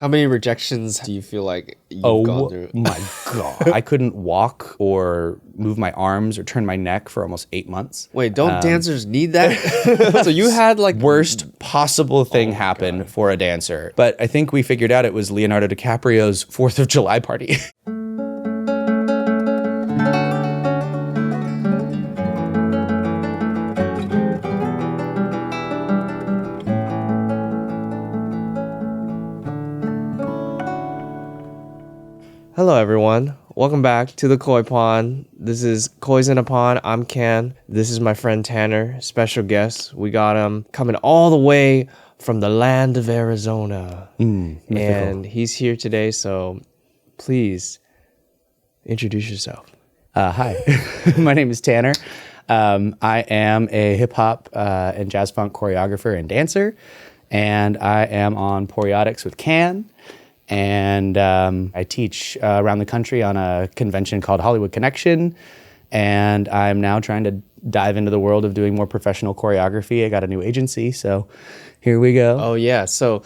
How many rejections do you feel like you've gone through? My God. I couldn't walk or move my arms or turn my neck for almost 8 months. Wait, don't dancers need that? So you had like Worst possible thing happen for a dancer. But I think we figured out it was Leonardo DiCaprio's 4th of July party. Hello, everyone. Welcome back to the Koi Pond. This is Koi's in a Pond. I'm Can. This is my friend Tanner, special guest. We got him coming all the way from the land of Arizona. And he's here today, so please introduce yourself. Hi, my name is Tanner. I am a hip hop and jazz funk choreographer and dancer, and I am on Poreotics with Can. And I teach around the country on a convention called Hollywood Connection. And I'm now trying to dive into the world of doing more professional choreography. I got a new agency, so here we go. Oh, yeah. So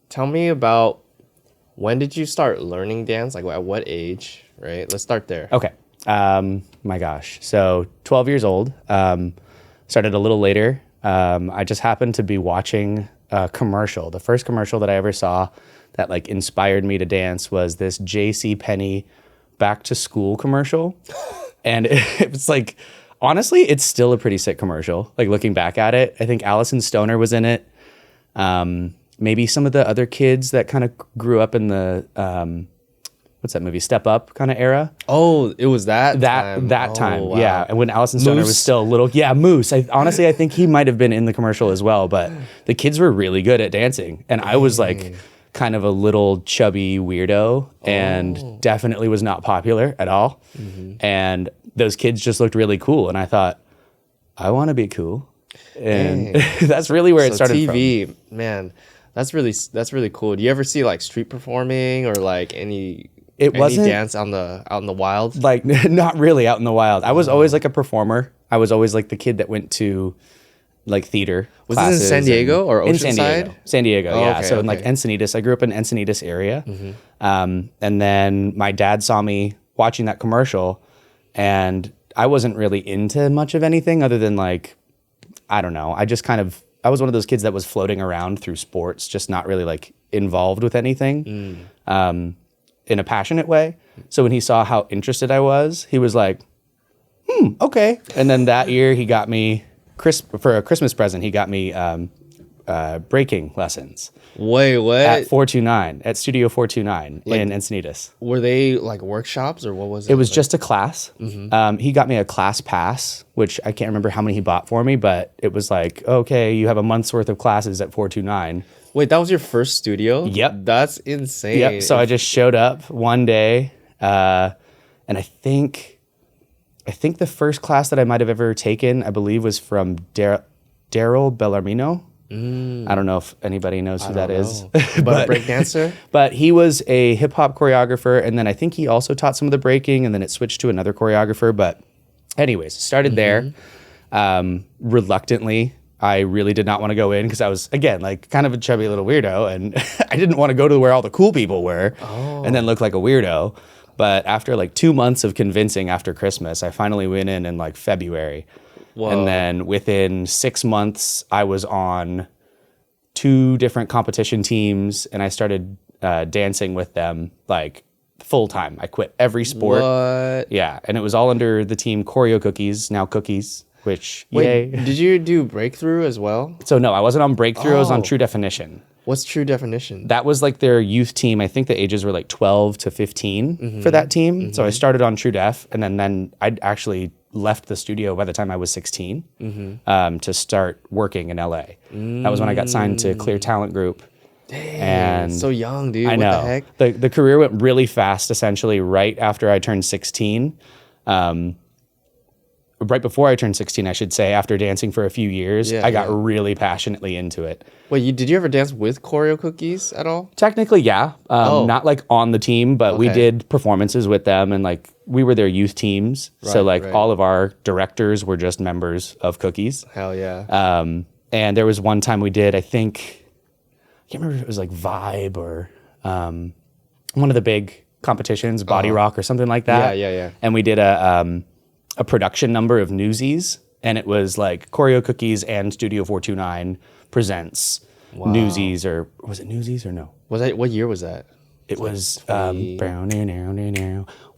tell me about, when did you start learning dance? Like, at what age, right? Let's start there. Okay. My gosh. So 12 years old. Started a little later. I just happened to be watching a commercial. The first commercial that I ever saw that like inspired me to dance was this JCPenney back to school commercial. And it was like, honestly, it's still a pretty sick commercial. Like looking back at it, I think Allison Stoner was in it. Maybe some of the other kids that kind of grew up in the, what's that movie? Step Up kind of era. Oh, it was that time. Wow. Yeah. And when Allison Stoner was still a little, Moose. Honestly, I think he might have been in the commercial as well, but the kids were really good at dancing. And I was like kind of a little chubby weirdo and definitely was not popular at all. And those kids just looked really cool. And I thought, I want to be cool. And that's really where it started TV, from. Man, that's really cool. Do you ever see like street performing or like any dance out in the wild? Like not really out in the wild. I was always like a performer. I was always like the kid that went to like theater Was this in San Diego or Oceanside? San Diego, yeah. Okay, so in like Encinitas, I grew up in Encinitas area. And then my dad saw me watching that commercial and I wasn't really into much of anything other than like, I don't know. I was one of those kids that was floating around through sports, just not really like involved with anything in a passionate way. So when he saw how interested I was, he was like, okay. And then that year he got me, for a Christmas present, he got me breaking lessons. Wait, what? At Studio 429 in Encinitas. Were they like workshops or what was it? It was just a class. He got me a class pass, which I can't remember how many he bought for me, but it was like, okay, you have a month's worth of classes at 429. Wait, that was your first studio? Yep. That's insane. Yep. So I just showed up one day, and I think the first class that I might have ever taken, I believe, was from Daryl Bellarmino. I don't know if anybody knows who that is. But a breakdancer? But he was a hip hop choreographer, and then I think he also taught some of the breaking, and then it switched to another choreographer. But anyways, started there. Reluctantly, I really did not want to go in because I was, again, like kind of a chubby little weirdo, and I didn't want to go to where all the cool people were and then look like a weirdo. But after like 2 months of convincing after Christmas, I finally went in like February. Whoa. And then within 6 months, I was on 2 different competition teams and I started dancing with them like full time. I quit every sport. What? Yeah. And it was all under the team Choreo Cookies, now Cookies, which, Wait, yay. Did you do Breakthrough as well? So no, I wasn't on Breakthrough. I was on True Definition. What's True Definition? That was like their youth team. I think the ages were like 12 to 15 for that team. So I started on True Def, and then I actually left the studio by the time I was 16 to start working in LA. That was when I got signed to Clear Talent Group. Dang, and so young, dude. I know. What the heck? The career went really fast, essentially, right after I turned 16. Right before I turned 16, I should say, after dancing for a few years, I got really passionately into it. Wait, did you ever dance with Choreo Cookies at all? Technically, yeah. Not like on the team, but we did performances with them and like we were their youth teams. So like all of our directors were just members of Cookies. Hell yeah. And there was one time we did, I think can't remember if it was like Vibe or one of the big competitions, Body Rock or something like that. Yeah. And we did a production number of Newsies, and it was like Choreo Cookies and Studio 429 presents Newsies, or was it Newsies or no? What year was that? It was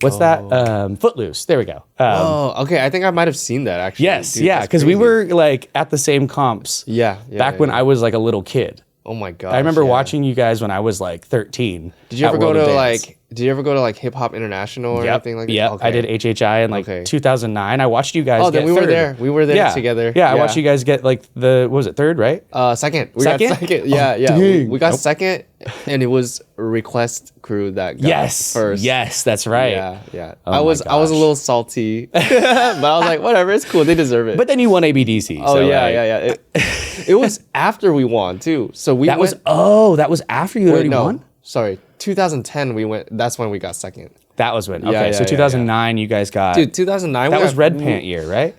what's that? Footloose. There we go. Okay. I think I might have seen that actually. Yes, Dude, yeah, that's because we crazy. were like at the same comps. Back when I was like a little kid. Oh my god. I remember watching you guys when I was like 13. Did you ever go to like Hip Hop International or anything like that? Yep. Okay. I did HHI in like 2009. I watched you guys. Oh, then get we were third. there. We were there together. Yeah, I watched you guys get like what was it, third, right? Second. We Second? got second. Yeah. dang. We got second, and it was Request crew that got first. Yes, that's right. Yeah. Oh I was a little salty, but I was like, whatever, it's cool. They deserve it. But then you won ABDC. Oh so yeah, like, yeah. It was after we won too. So we that went, was after you already won? Sorry, 2010 we went. That's when we got second. That was when. Okay, yeah, so 2009 you guys got. Dude, 2009. that was Red Pant year, right?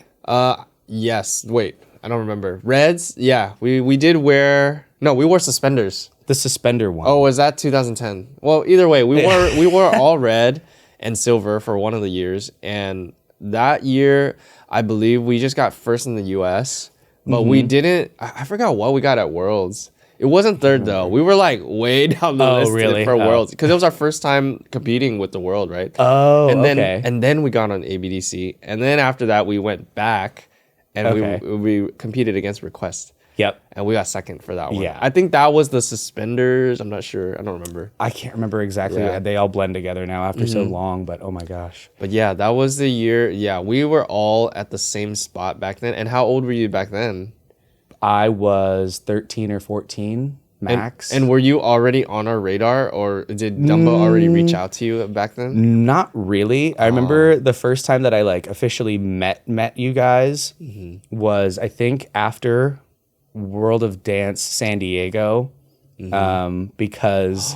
Yes. Wait, I don't remember. Reds. Yeah, we did wear. No, we wore suspenders. The suspender one. Oh, was that 2010? Well, either way, we wore all red and silver for one of the years, and that year I believe we just got first in the U.S. But we didn't. I forgot what we got at Worlds. It wasn't third though. We were like way down the list really? for Worlds because it was our first time competing with the world, right? Oh, and then okay. and then we got on ABDC, and then after that we went back and we competed against Request. Yep. And we got second for that one. Yeah. I think that was the suspenders. I'm not sure. I don't remember. I can't remember exactly. Yeah. They all blend together now after so long, but oh my gosh. But yeah, that was the year. Yeah, we were all at the same spot back then. And how old were you back then? I was 13 or 14 max. And were you already on our radar, or did Dumbo already reach out to you back then? Not really. I remember the first time that I like officially met you guys was I think after World of Dance San Diego, because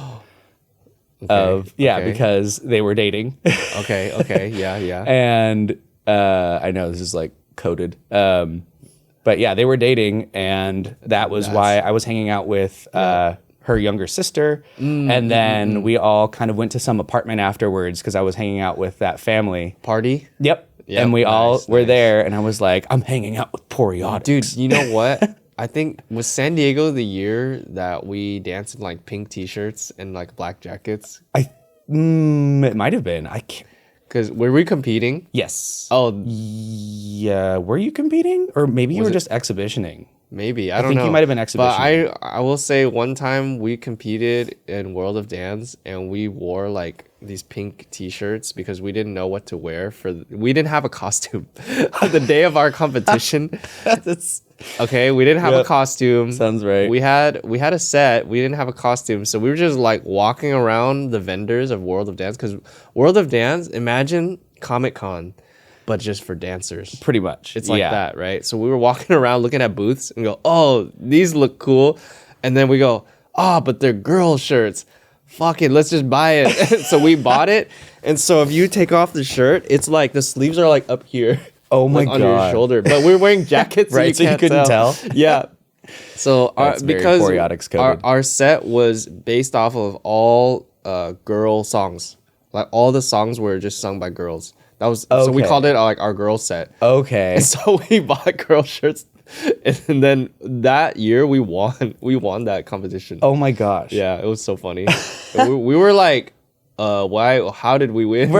because they were dating. Okay, yeah. And I know this is like coded. But yeah, they were dating, and that was why I was hanging out with her younger sister. And then we all kind of went to some apartment afterwards because I was hanging out with that family. Party? Yep. And we all were there, and I was like, I'm hanging out with Poreotics. Dude, you know what? I think, was San Diego the year that we danced in like pink t-shirts and like black jackets? It might have been. I can't. Because were we competing? Yes. Oh, Yeah. Were you competing? Or maybe you were just exhibitioning. maybe. I don't know. think you might have been But exhibitioning. I will say one time we competed in World of Dance and we wore like these pink t-shirts because we didn't know what to wear we didn't have a costume on the day of our competition. Okay, we didn't have a costume. Sounds right. We had a set. We didn't have a costume, so we were just like walking around the vendors of World of Dance, because World of Dance, imagine Comic-Con, but just for dancers. Pretty much. It's like that, right? So we were walking around looking at booths and go, oh, these look cool. And then we go, oh, but they're girl shirts. Fuck it, let's just buy it. So we bought it. And so if you take off the shirt, it's like the sleeves are like up here. Oh my like God. on your shoulder. But we're wearing jackets, Right, so you couldn't tell? Yeah. So That's very because Poreotics coded. our set was based off of all girl songs. Like all the songs were just sung by girls. That was so we Okay. called it like our girl set. Okay. So we bought girl shirts, and then that year we won that competition. Oh my gosh. Yeah, it was so funny. we were like, why? How did we win?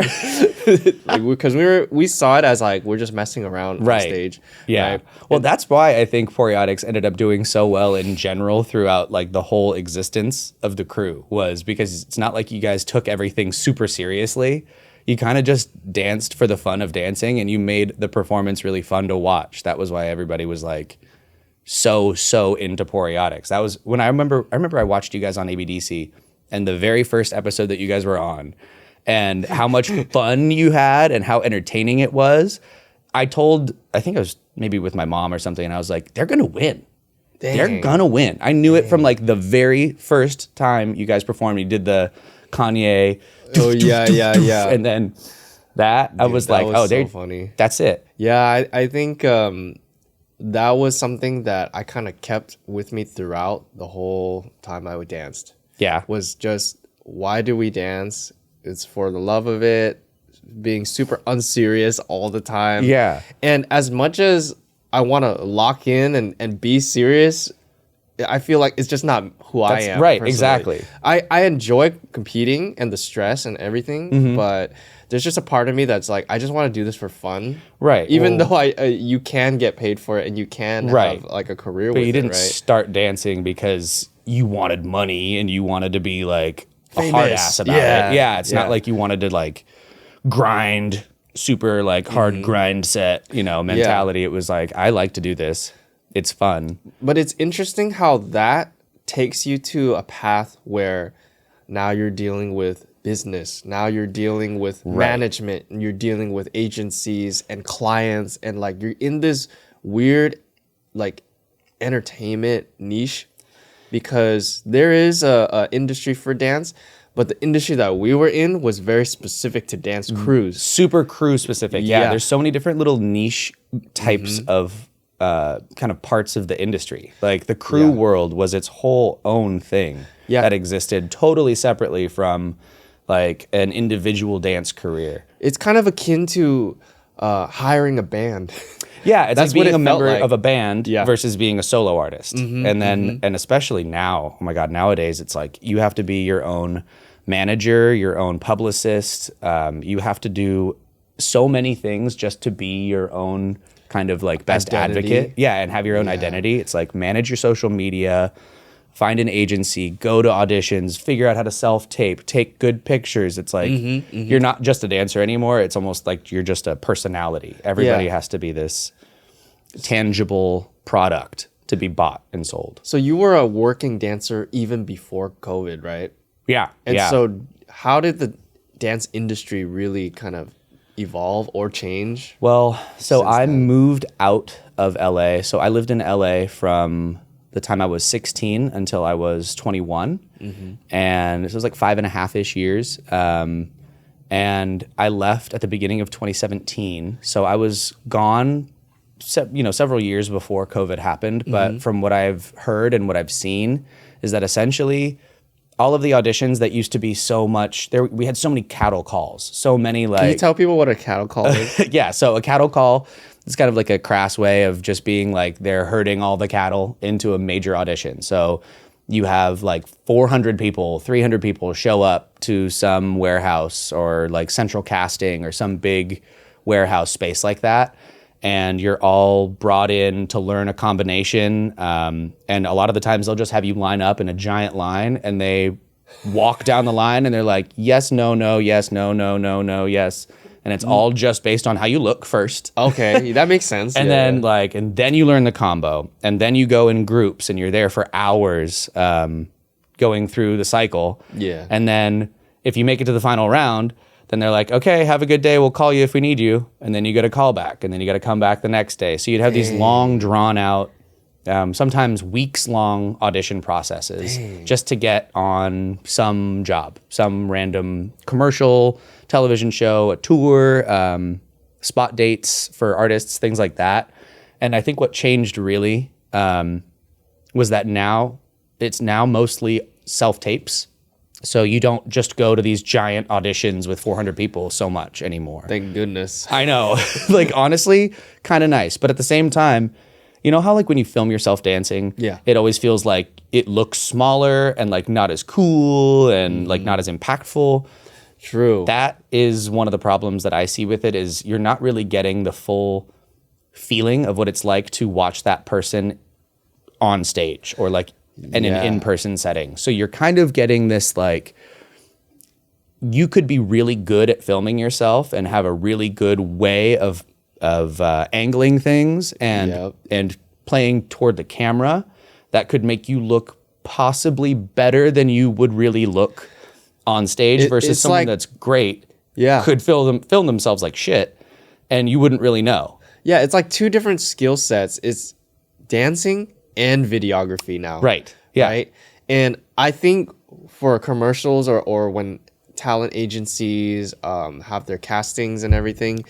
Because we saw it as like we're just messing around on stage. Yeah. Right? Well, that's why I think Poreotics ended up doing so well in general throughout like the whole existence of the crew, was because it's not like you guys took everything super seriously. You kind of just danced for the fun of dancing, and you made the performance really fun to watch. That was why everybody was like so into Poreotics. That was when I remember I watched you guys on ABDC, and the very first episode that you guys were on, and how much fun you had and how entertaining it was. I think I was maybe with my mom or something, and I was like, they're gonna win. Dang. They're gonna win. I knew it from like the very first time you guys performed. You did the Kanye. Oh yeah. And then I was like, that oh, was they're so funny. That's it. Yeah, I think that was something that I kind of kept with me throughout the whole time I danced. Yeah. Was just, why do we dance? It's for the love of it, being super unserious all the time. Yeah. And as much as I want to lock in and be serious, I feel like it's just not who I am. Right, personally. exactly. I enjoy competing and the stress and everything, but there's just a part of me that's like, I just want to do this for fun. Right. Even though you can get paid for it and you can Right. have like a career But with you didn't it, right? start dancing because you wanted money and you wanted to be like a hard Famous. ass about Yeah. it. Yeah, it's Yeah. not like you wanted to like grind super like hard grind set, mentality. It was like, I like to do this. It's fun. But it's interesting how that takes you to a path where now you're dealing with business. Now you're dealing with management, and you're dealing with agencies and clients, and like you're in this weird like entertainment niche, because there is a industry for dance, but the industry that we were in was very specific to dance crews. Super crew specific. Yeah. Yeah. There's so many different little niche types of kind of parts of the industry. Like the crew world was its whole own thing that existed totally separately from like an individual dance career. It's kind of akin to hiring a band. Yeah, it's That's like what being it a felt member like. of a band Yeah. versus being a solo artist. And then, and especially now, oh my God, nowadays it's like you have to be your own manager, your own publicist. You have to do so many things just to be your own kind of like best Identity. advocate. Yeah, and have your own identity. It's like manage your social media, find an agency, go to auditions, figure out how to self-tape, take good pictures. It's like you're not just a dancer anymore. It's almost like you're just a personality. Everybody has to be this tangible product to be bought and sold. So you were a working dancer even before COVID, right? Yeah. And yeah. so how did the dance industry really kind of evolve or change? Well, so since I then? moved out of LA. So I lived in LA from the time I was 16 until I was 21. And this was like 5.5-ish years. And I left at the beginning of 2017. So I was gone, several years before COVID happened. But from what I've heard and what I've seen is that essentially all of the auditions that used to be so much there, we had so many cattle calls, so many like. Can you tell people what a cattle call is? Yeah, so a cattle call is kind of like a crass way of just being like they're herding all the cattle into a major audition. So you have like 400 people, 300 people show up to some warehouse or like central casting or some big warehouse space like that. And you're all brought in to learn a combination. And a lot of the times they'll just have you line up in a giant line and they walk down the line and they're like, yes, no, no, yes, no, no, no, no, yes. And it's all just based on how you look first. Okay, that makes sense. And then you learn the combo. And then you go in groups and you're there for hours going through the cycle. Yeah. And then if you make it to the final round, then they're like, okay, have a good day. We'll call you if we need you. And then you get a call back and then you got to come back the next day. So you'd have these long drawn out, sometimes weeks long audition processes just to get on some job, some random commercial, television show, a tour, spot dates for artists, things like that. And I think what changed really was that now it's now mostly self-tapes. So you don't just go to these giant auditions with 400 people so much anymore. Thank goodness. I know. Like, honestly, kind of nice. But at the same time, you know how like when you film yourself dancing, it always feels like it looks smaller and like not as cool and like not as impactful. True. That is one of the problems that I see with it is you're not really getting the full feeling of what it's like to watch that person on stage or like in an in-person setting. So you're kind of getting this like, you could be really good at filming yourself and have a really good way of angling things and playing toward the camera that could make you look possibly better than you would really look on stage versus someone like, that's great could film themselves like shit and you wouldn't really know. Yeah, it's like two different skill sets. It's dancing and videography now. Right. Yeah. Right. And I think for commercials or when talent agencies have their castings and everything,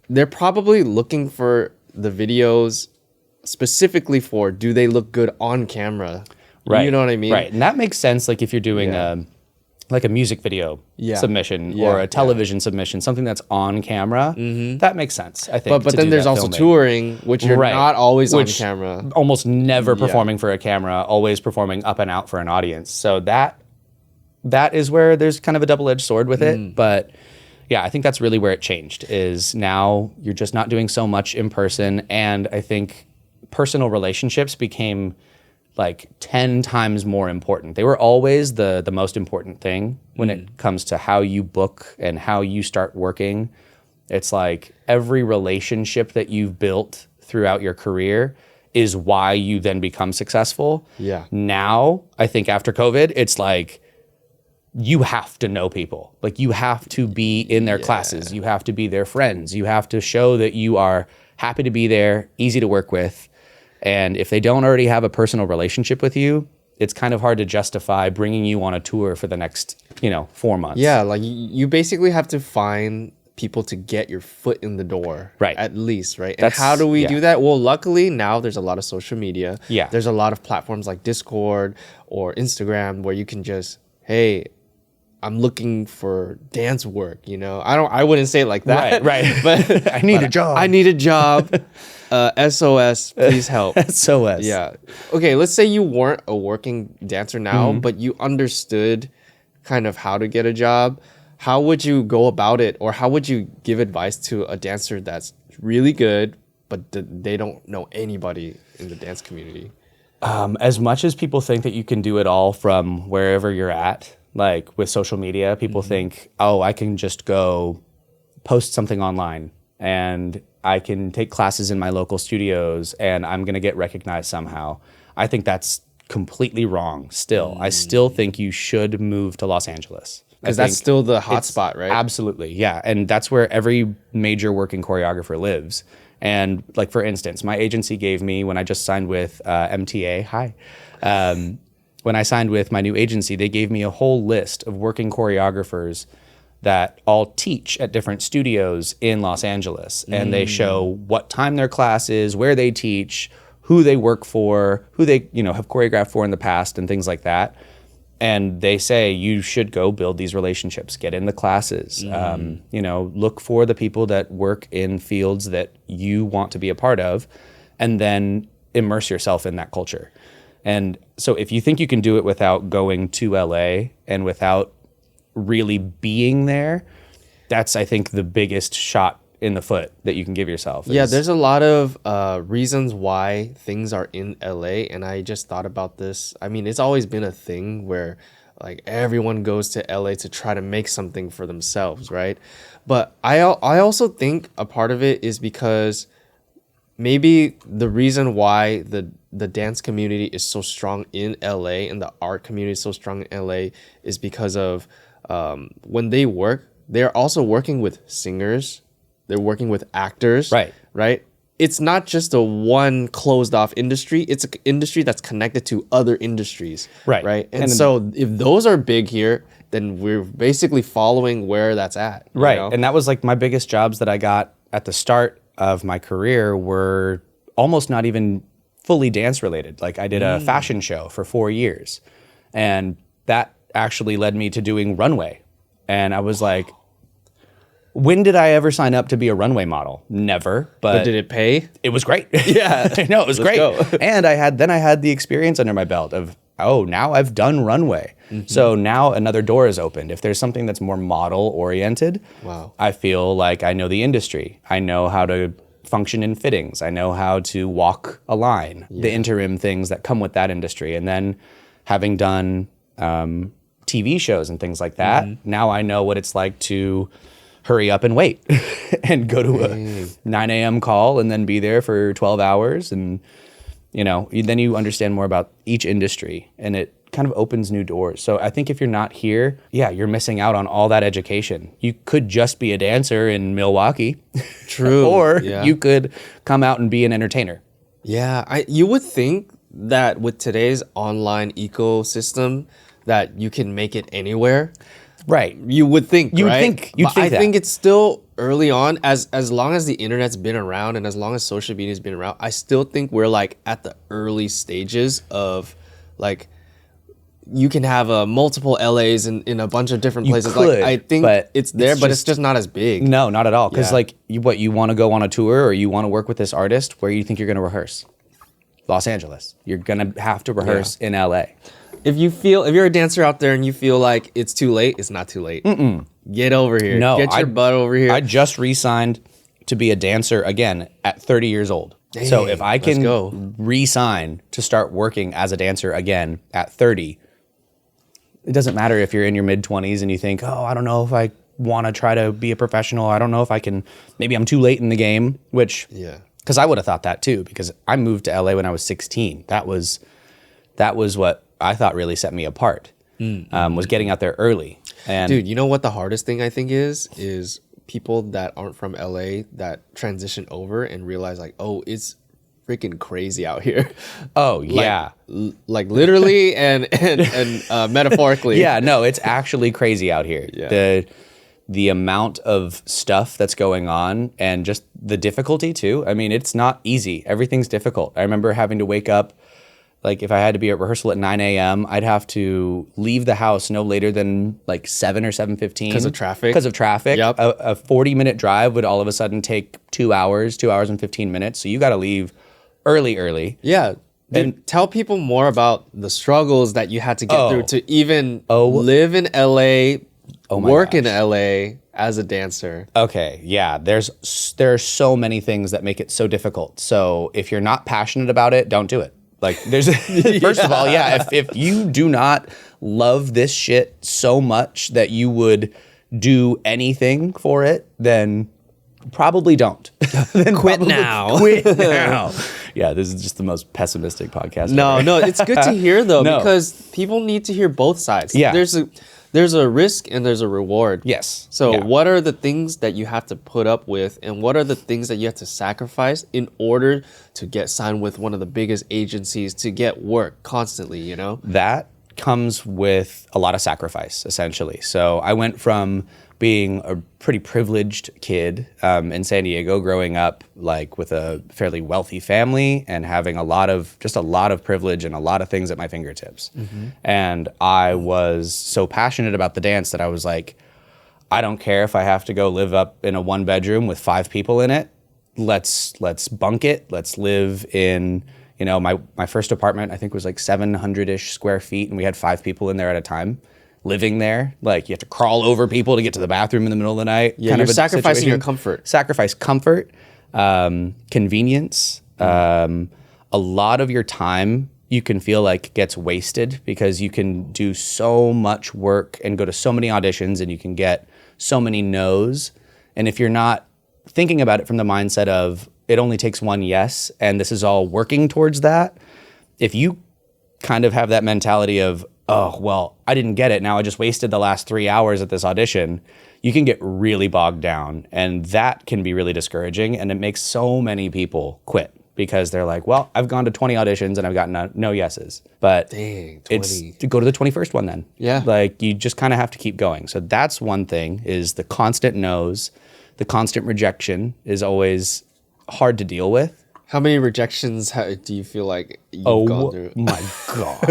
they're probably looking for the videos specifically for, do they look good on camera? Right. You know what I mean? Right. And that makes sense. Like if you're doing Yeah. like a music video submission or a television submission, something that's on camera, that makes sense, I think. But to then do there's that also filming. touring, which you're Right. not always on Which camera. Almost never performing for a camera, always performing up and out for an audience. So that is where there's kind of a double-edged sword with it. But yeah, I think that's really where it changed, is now you're just not doing so much in person. And I think personal relationships became like 10 times more important. They were always the most important thing when it comes to how you book and how you start working. It's like every relationship that you've built throughout your career is why you then become successful. Yeah. Now, I think after COVID, it's like you have to know people. Like you have to be in their classes. You have to be their friends. You have to show that you are happy to be there, easy to work with. And if they don't already have a personal relationship with you, it's kind of hard to justify bringing you on a tour for the next, 4 months. Yeah, like you basically have to find people to get your foot in the door. Right. At least, right? And That's- how do we yeah. do that? Well, luckily now there's a lot of social media. Yeah. There's a lot of platforms like Discord or Instagram where you can just, hey, I'm looking for dance work, I wouldn't say it like that. Right. But I need a job. I need a job. SOS, please help. SOS. Yeah. Okay, let's say you weren't a working dancer now, but you understood kind of how to get a job. How would you go about it, or how would you give advice to a dancer that's really good, but they don't know anybody in the dance community? As much as people think that you can do it all from wherever you're at, like with social media, people think, oh, I can just go post something online and I can take classes in my local studios and I'm going to get recognized somehow. I think that's completely wrong still. I still think you should move to Los Angeles. Because that's still the hot It's- spot, right? Absolutely, yeah. And that's where every major working choreographer lives. And like, for instance, my agency gave me, when I just signed with MTA, when I signed with my new agency, they gave me a whole list of working choreographers that all teach at different studios in Los Angeles. And they show what time their class is, where they teach, who they work for, who they have choreographed for in the past, and things like that. And they say you should go build these relationships, get in the classes, look for the people that work in fields that you want to be a part of, and then immerse yourself in that culture. And so if you think you can do it without going to LA and without really being there, that's, I think, the biggest shot in the foot that you can give yourself. Yeah, there's a lot of reasons why things are in LA, and I just thought about this. I mean, it's always been a thing where like everyone goes to LA to try to make something for themselves, right? But I also think a part of it is because maybe the reason why the dance community is so strong in LA and the art community is so strong in LA is because of when they work, they're also working with singers. They're working with actors. Right? It's not just a one closed off industry. It's an industry that's connected to other industries. Right? And so if those are big here, then we're basically following where that's at. you know? And that was like my biggest jobs that I got at the start of my career were almost not even fully dance related. Like I did a fashion show for 4 years, and that actually led me to doing runway. And I was like, when did I ever sign up to be a runway model? Never. But did it pay? It was great. Yeah. No, it was great. go. And I had the experience under my belt of, oh, now I've done runway. So now another door is opened. If there's something that's more model oriented, Wow. I feel like I know the industry. I know how to function in fittings. I know how to walk a line, the interim things that come with that industry. And then having done TV shows and things like that, now I know what it's like to hurry up and wait and go to a 9 a.m. call and then be there for 12 hours. And, then you understand more about each industry, and it kind of opens new doors. So I think if you're not here, you're missing out on all that education. You could just be a dancer in Milwaukee. True. Or Yeah. you could come out and be an entertainer. Yeah, you would think that with today's online ecosystem that you can make it anywhere. Right. You would think, You'd right? think- you'd But think I that. think it's still early on. As long as the internet's been around and as long as social media's been around, I still think we're like at the early stages of like you can have multiple LAs in a bunch of different places. could, like I think but it's there, it's but it's just- just not as big. No, not at all. Because Yeah. like, you want to go on a tour or you want to work with this artist, where you think you're going to rehearse? Los Angeles. You're going to have to rehearse in LA. If you're a dancer out there and you feel like it's too late, it's not too late. Get over here. No, Get your butt over here. I just re-signed to be a dancer again at 30 years old. So if I let's can go. re-sign to start working as a dancer again at 30, it doesn't matter if you're in your mid-20s and you think, oh, I don't know if I want to try to be a professional. I don't know if I can, maybe I'm too late in the game, which, Yeah. because I would have thought that too, because I moved to LA when I was 16. That was what I thought really set me apart, was getting out there early. And Dude, you know what the hardest thing I think is people that aren't from LA that transition over and realize like, oh, it's freaking crazy out here. oh yeah. Like literally and metaphorically. Yeah, no, it's actually crazy out here. Yeah. The amount of stuff that's going on and just the difficulty too. I mean, it's not easy. Everything's difficult. I remember having to wake up, like if I had to be at rehearsal at 9 a.m., I'd have to leave the house no later than like 7 or 7:15. Because of traffic? Because of traffic. Yep. A 40-minute drive would all of a sudden take 2 hours and 15 minutes. So you got to leave early. Yeah. And tell people more about the struggles that you had to get through to even live in LA, work in LA as a dancer. Okay, yeah, there are so many things that make it so difficult. So if you're not passionate about it, don't do it. Like there's first of all, yeah, if you do not love this shit so much that you would do anything for it, then probably don't. Then Quit now. Quit now. Yeah, this is just the most pessimistic podcast. No, ever. no, it's good to hear though No. because people need to hear both sides. Yeah. There's a risk and there's a reward. Yes. So Yeah. what are the things that you have to put up with and what are the things that you have to sacrifice in order to get signed with one of the biggest agencies to get work constantly, you know? That comes with a lot of sacrifice, essentially. So I went from being a pretty privileged kid in San Diego, growing up like with a fairly wealthy family and having a lot of privilege and a lot of things at my fingertips. And I was so passionate about the dance that I was like, I don't care if I have to go live up in a 1-bedroom with 5 people in it. Let's bunk it. Let's live in, my first apartment, I think was like 700-ish square feet, and we had 5 people in there at a time living there. Like you have to crawl over people to get to the bathroom in the middle of the night. Yeah, kind you're of a sacrificing situation. your comfort. Sacrifice comfort, convenience. A lot of your time you can feel like gets wasted because you can do so much work and go to so many auditions and you can get so many no's. And if you're not thinking about it from the mindset of it only takes one yes and this is all working towards that, if you kind of have that mentality of, oh, well, I didn't get it. Now I just wasted the last 3 hours at this audition. You can get really bogged down and that can be really discouraging. And it makes so many people quit because they're like, well, I've gone to 20 auditions and I've gotten no yeses. But Dang, 20. it's to go to the 21st one then. Yeah. Like you just kind of have to keep going. So that's one thing is the constant no's, the constant rejection is always hard to deal with. How many rejections do you feel like you've gone through? My God.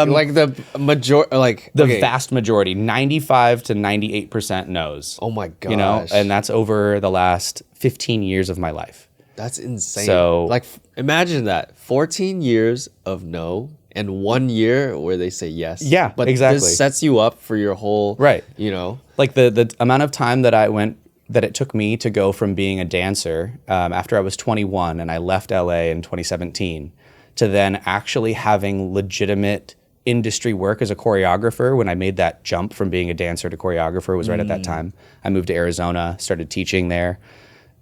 Like the Vast majority, 95 to 98% no's. Oh my gosh. You know, and that's over the last 15 years of my life. That's insane. So- like imagine that 14 years of no and 1 year where they say yes. Yeah, but exactly. this sets you up for your whole Right. Like the amount of time that it took me to go from being a dancer after I was 21 and I left LA in 2017 to then actually having legitimate industry work as a choreographer when I made that jump from being a dancer to choreographer was right at that time. I moved to Arizona, started teaching there.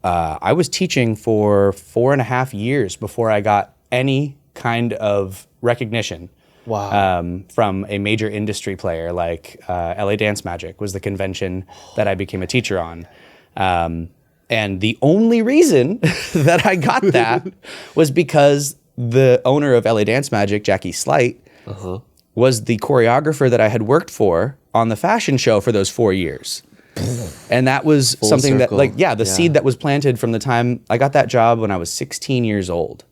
I was teaching for 4.5 years before I got any kind of recognition. Wow. From a major industry player like LA Dance Magic was the convention that I became a teacher on. And the only reason that I got that was because the owner of LA Dance Magic, Jackie Slight, was the choreographer that I had worked for on the fashion show for those 4 years. And that was something circle. the seed that was planted from the time I got that job when I was 16 years old.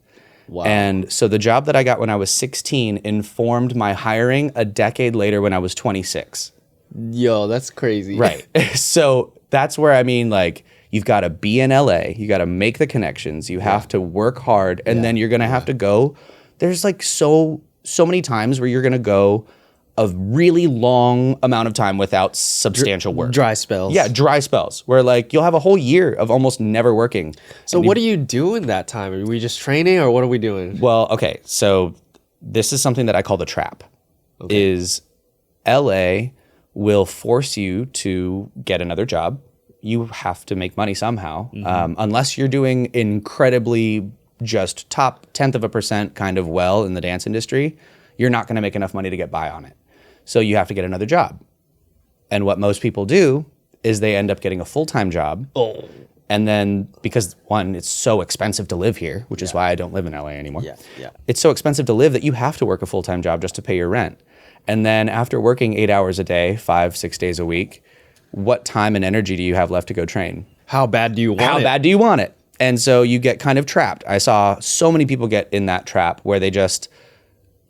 Wow. And so the job that I got when I was 16 informed my hiring a decade later when I was 26. Yo, that's crazy. Right. So that's where, I mean, like, you've got to be in LA, you got to make the connections, you have to work hard, and then you're going to have to go. There's like so many times where you're going to go a really long amount of time without substantial work. Dry spells. Yeah, dry spells where like you'll have a whole year of almost never working. So what do you do in that time? Are we just training, or what are we doing? Well, okay, so this is something that I call the trap. Is LA will force you to get another job. You have to make money somehow, unless you're doing incredibly just top 0.1% kind of well in the dance industry. You're not going to make enough money to get by on it. So you have to get another job. And what most people do is they end up getting a full-time job. Oh. And then because one, it's so expensive to live here, which is why I don't live in LA anymore. Yeah. It's so expensive to live that you have to work a full-time job just to pay your rent. And then after working 8 hours a day, 5-6 days a week, what time and energy do you have left to go train? How bad do you want it? How bad do you want it? And so you get kind of trapped. I saw so many people get in that trap where they just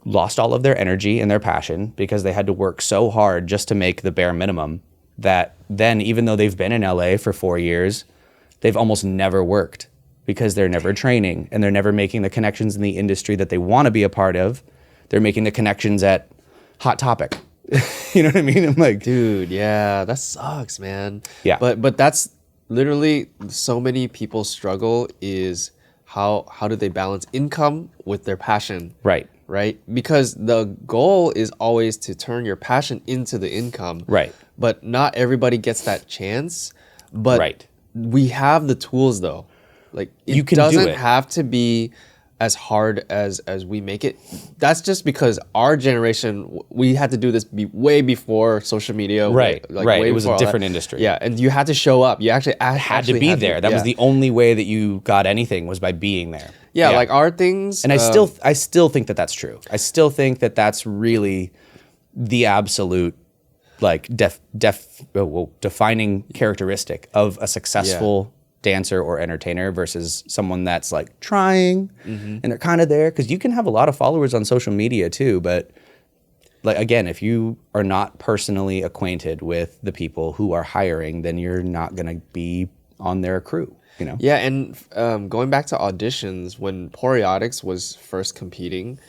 lost all of their energy and their passion because they had to work so hard just to make the bare minimum that then, even though they've been in LA for 4 years, they've almost never worked because they're never training and they're never making the connections in the industry that they want to be a part of. They're making the connections at Hot Topic. You know what I mean? I'm like, dude, yeah, that sucks, man. Yeah. But that's literally so many people struggle is how do they balance income with their passion? Right? Because the goal is always to turn your passion into the income. Right. But not everybody gets that chance. But we have the tools though. Like You can do doesn't it. have to be as hard as we make it. That's just because our generation, we had to do this way before social media. Right. Way It was before a all that. different industry. Yeah, and you had to show up. You actually Had to be there. That was the only way that you got anything was by being there. Yeah, like our things. And I still think that that's true. I still think that that's really the absolute like defining characteristic of a successful dancer or entertainer versus someone that's like trying and they're kind of there, because you can have a lot of followers on social media too, but like again, if you are not personally acquainted with the people who are hiring, then you're not going to be on their crew, you know? Yeah, and going back to auditions, when Poreotics was first competing,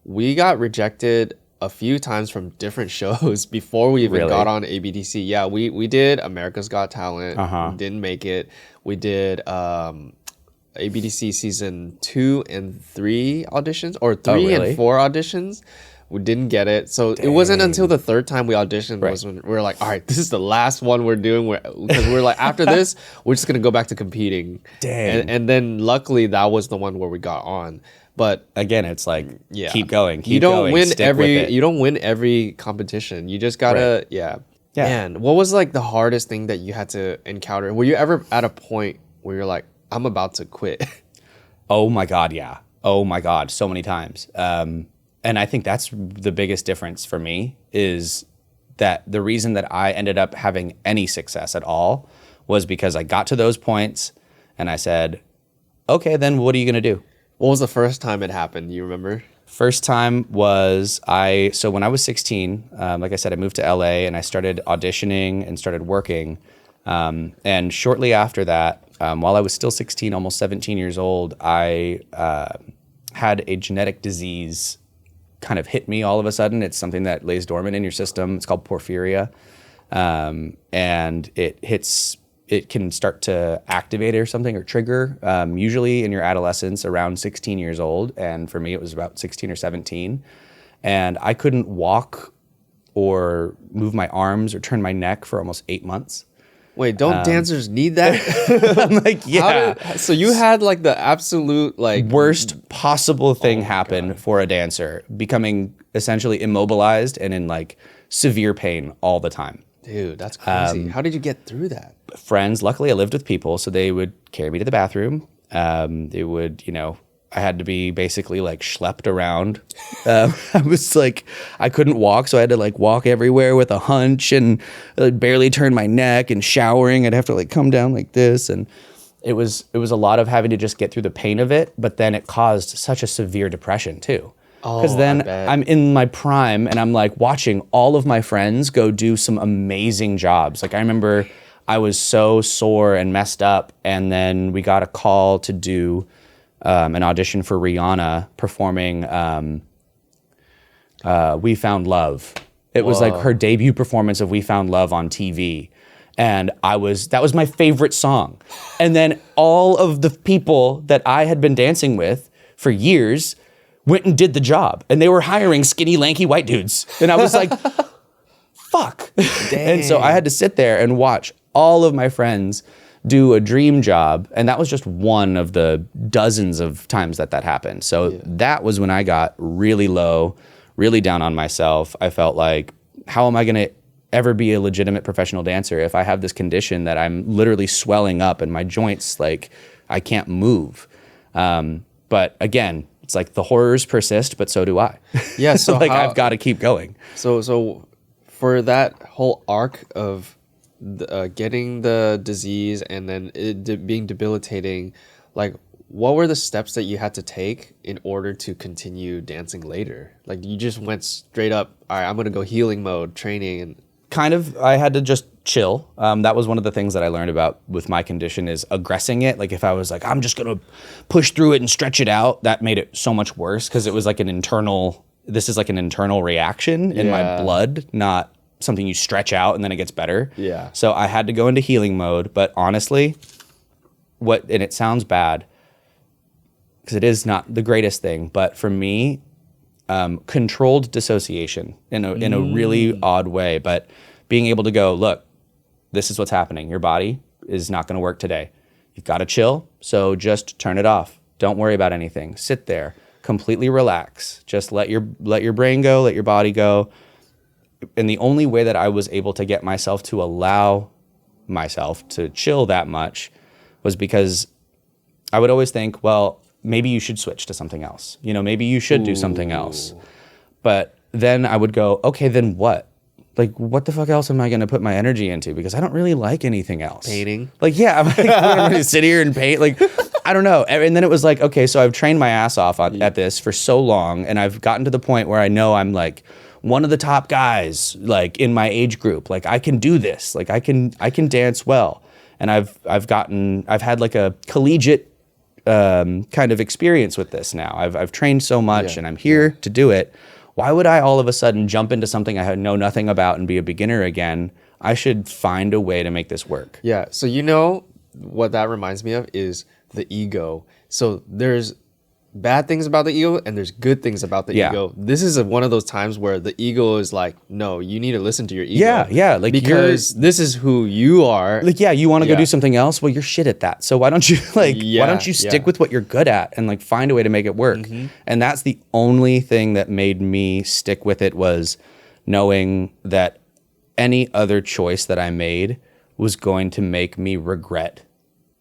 we got rejected a few times from different shows before we even got on ABDC. Yeah, we did America's Got Talent, didn't make it. We did ABDC season 2 and 3 auditions, or 3 and 4 auditions. We didn't get it. So it wasn't until the third time we auditioned was when we were like, all right, this is the last one we're doing. Because we're like, after this, we're just going to go back to competing. Dang. And then luckily that was the one where we got on. But again, it's like, keep going, you don't win stick with it. you don't win every competition. You just gotta, Man, what was like the hardest thing that you had to encounter? Were you ever at a point where you're like, I'm about to quit? Oh my God, yeah. Oh my God, so many times. And I think that's the biggest difference for me, is that the reason that I ended up having any success at all was because I got to those points and I said, okay, then what are you going to do? What was the first time it happened? You remember? First time was so when I was 16, like I said, I moved to LA and I started auditioning and started working. And shortly after that, while I was still 16, almost 17 years old, I had a genetic disease kind of hit me all of a sudden. It's something that lays dormant in your system. It's called porphyria. And it can start to activate or something or trigger, usually in your adolescence around 16 years old. And for me, it was about 16 or 17. And I couldn't walk or move my arms or turn my neck for almost 8 months. Wait, don't dancers need that? I'm like, yeah. So you had like the absolute like worst possible thing happen for a dancer, becoming essentially immobilized and in like severe pain all the time. Dude, that's crazy. How did you get through that? Friends, luckily I lived with people, so they would carry me to the bathroom. They would, I had to be basically like schlepped around. I was like, I couldn't walk, so I had to like walk everywhere with a hunch and barely turn my neck, and showering, I'd have to like come down like this. And it was a lot of having to just get through the pain of it, but then it caused such a severe depression too. Because then I'm in my prime and I'm like watching all of my friends go do some amazing jobs. Like I remember I was so sore and messed up, and then we got a call to do an audition for Rihanna performing We Found Love. It was like her debut performance of We Found Love on TV. And that was my favorite song. And then all of the people that I had been dancing with for years went and did the job. And they were hiring skinny, lanky white dudes. And I was like, fuck. Dang. And so I had to sit there and watch all of my friends do a dream job. And that was just one of the dozens of times that happened. So that was when I got really low, really down on myself. I felt like, how am I going to ever be a legitimate professional dancer if I have this condition that I'm literally swelling up and my joints, like I can't move. But again, it's like the horrors persist, but so do I. Yeah. So like I've got to keep going. So for that whole arc of getting the disease and then it being debilitating, like what were the steps that you had to take in order to continue dancing later? Like you just went straight up, all right, I'm going to go healing mode training and kind of, I had to just chill. That was one of the things that I learned about with my condition is aggressing it. Like if I was like, I'm just going to push through it and stretch it out, that made it so much worse because it was like this is like an internal reaction in my blood, not something you stretch out and then it gets better. Yeah. So I had to go into healing mode. But honestly, and it sounds bad because it is not the greatest thing, but for me, controlled dissociation in a really odd way, but being able to go, look, this is what's happening. Your body is not going to work today. You've got to chill. So just turn it off. Don't worry about anything. Sit there, completely relax. Just let your brain go, let your body go. And the only way that I was able to get myself to allow myself to chill that much was because I would always think, well, maybe you should switch to something else. Maybe you should do something else. But then I would go, okay, then what? Like, what the fuck else am I going to put my energy into? Because I don't really like anything else. Painting. Like, yeah, I'm going to sit here and paint. Like, I don't know. And then it was like, okay, so I've trained my ass off at this for so long. And I've gotten to the point where I know I'm like one of the top guys, like in my age group. Like I can do this. Like I can dance well. And I've had like a collegiate kind of experience with this now. I've trained so much and I'm here to do it. Why would I all of a sudden jump into something I know nothing about and be a beginner again? I should find a way to make this work. Yeah. So what that reminds me of is the ego. So there's bad things about the ego and there's good things about the ego. This is one of those times where the ego is like, no, you need to listen to your ego. Yeah. Like because this is who you are. Like, you want to go do something else? Well, you're shit at that. So why don't you why don't you stick with what you're good at and like find a way to make it work? Mm-hmm. And that's the only thing that made me stick with it, was knowing that any other choice that I made was going to make me regret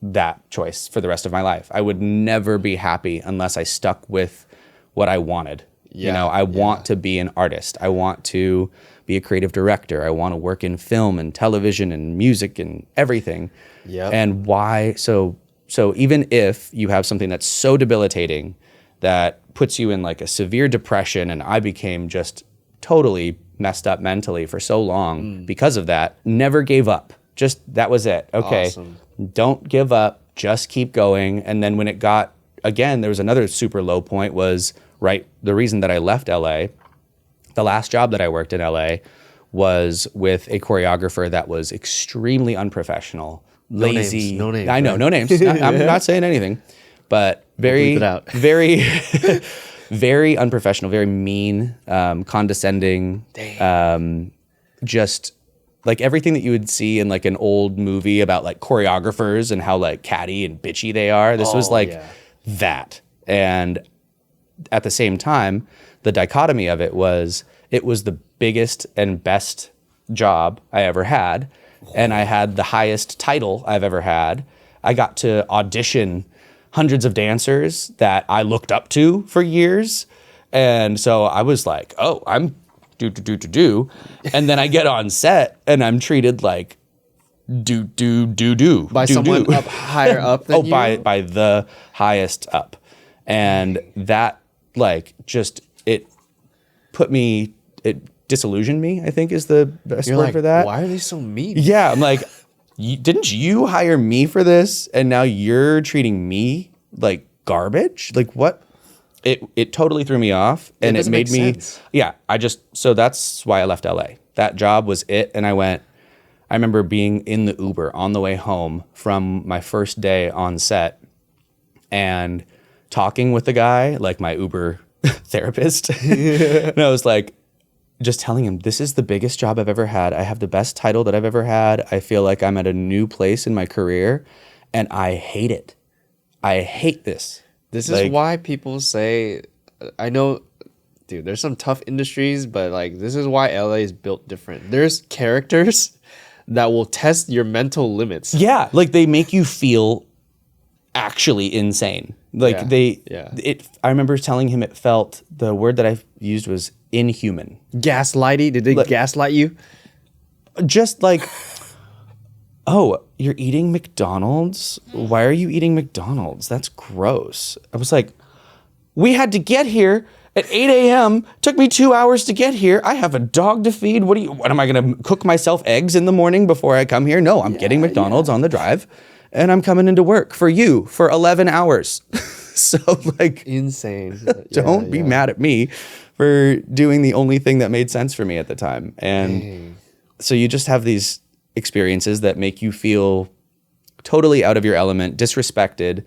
that choice for the rest of my life. I would never be happy unless I stuck with what I wanted. I want to be an artist. I want to be a creative director. I want to work in film and television and music and everything. Yeah. And why? So even if you have something that's so debilitating that puts you in like a severe depression, and I became just totally messed up mentally for so long because of that, never gave up. Just that was it. Okay. Awesome. Don't give up, just keep going. And then when it got, again, there was another super low point, was the reason that I left LA. The last job that I worked in LA was with a choreographer that was extremely unprofessional, lazy. No names. I know, no names. I'm not saying anything, but very, very, very unprofessional, very mean, condescending, just like everything that you would see in like an old movie about like choreographers and how like catty and bitchy they are. This was like that. And at the same time, the dichotomy of it was the biggest and best job I ever had. And I had the highest title I've ever had. I got to audition hundreds of dancers that I looked up to for years. And so I was like, oh, I'm do. And then I get on set and I'm treated like do. By someone up higher up than you? By the highest up. And that like just it disillusioned me, I think is the best word for that. Why are they so mean? Yeah, I'm like, didn't you hire me for this and now you're treating me like garbage? Like what? It totally threw me off and it made me sense. Yeah, so that's why I left LA. That job was it. And I remember being in the Uber on the way home from my first day on set and talking with the guy, like my Uber therapist. And I was like, just telling him, this is the biggest job I've ever had. I have the best title that I've ever had. I feel like I'm at a new place in my career and I hate it. I hate this. This is why people say, I know, dude, there's some tough industries, but like this is why LA is built different. There's characters that will test your mental limits. Yeah, like they make you feel actually insane. Like I remember telling him it felt, the word that I used was inhuman. Gaslighty? Did they gaslight you? Just like, oh, you're eating McDonald's? Why are you eating McDonald's? That's gross. I was like, we had to get here at 8 a.m. Took me 2 hours to get here. I have a dog to feed. What am I going to cook myself eggs in the morning before I come here? No, I'm getting McDonald's on the drive and I'm coming into work for you for 11 hours. So like insane. Don't be mad at me for doing the only thing that made sense for me at the time. And so you just have these experiences that make you feel totally out of your element, disrespected.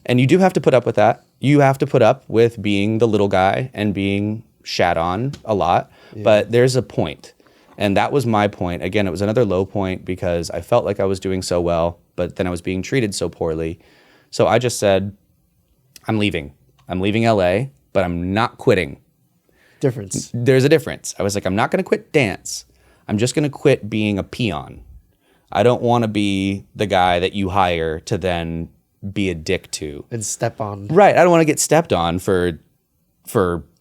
And you do have to put up with that. You have to put up with being the little guy and being shat on a lot. But there's a point. And that was my point. Again, it was another low point because I felt like I was doing so well, but then I was being treated so poorly. So I just said, I'm leaving. I'm leaving LA, but I'm not quitting. Difference. There's a difference. I was like, I'm not going to quit dance. I'm just going to quit being a peon. I don't want to be the guy that you hire to then be a dick to. And step on. Right. I don't want to get stepped on for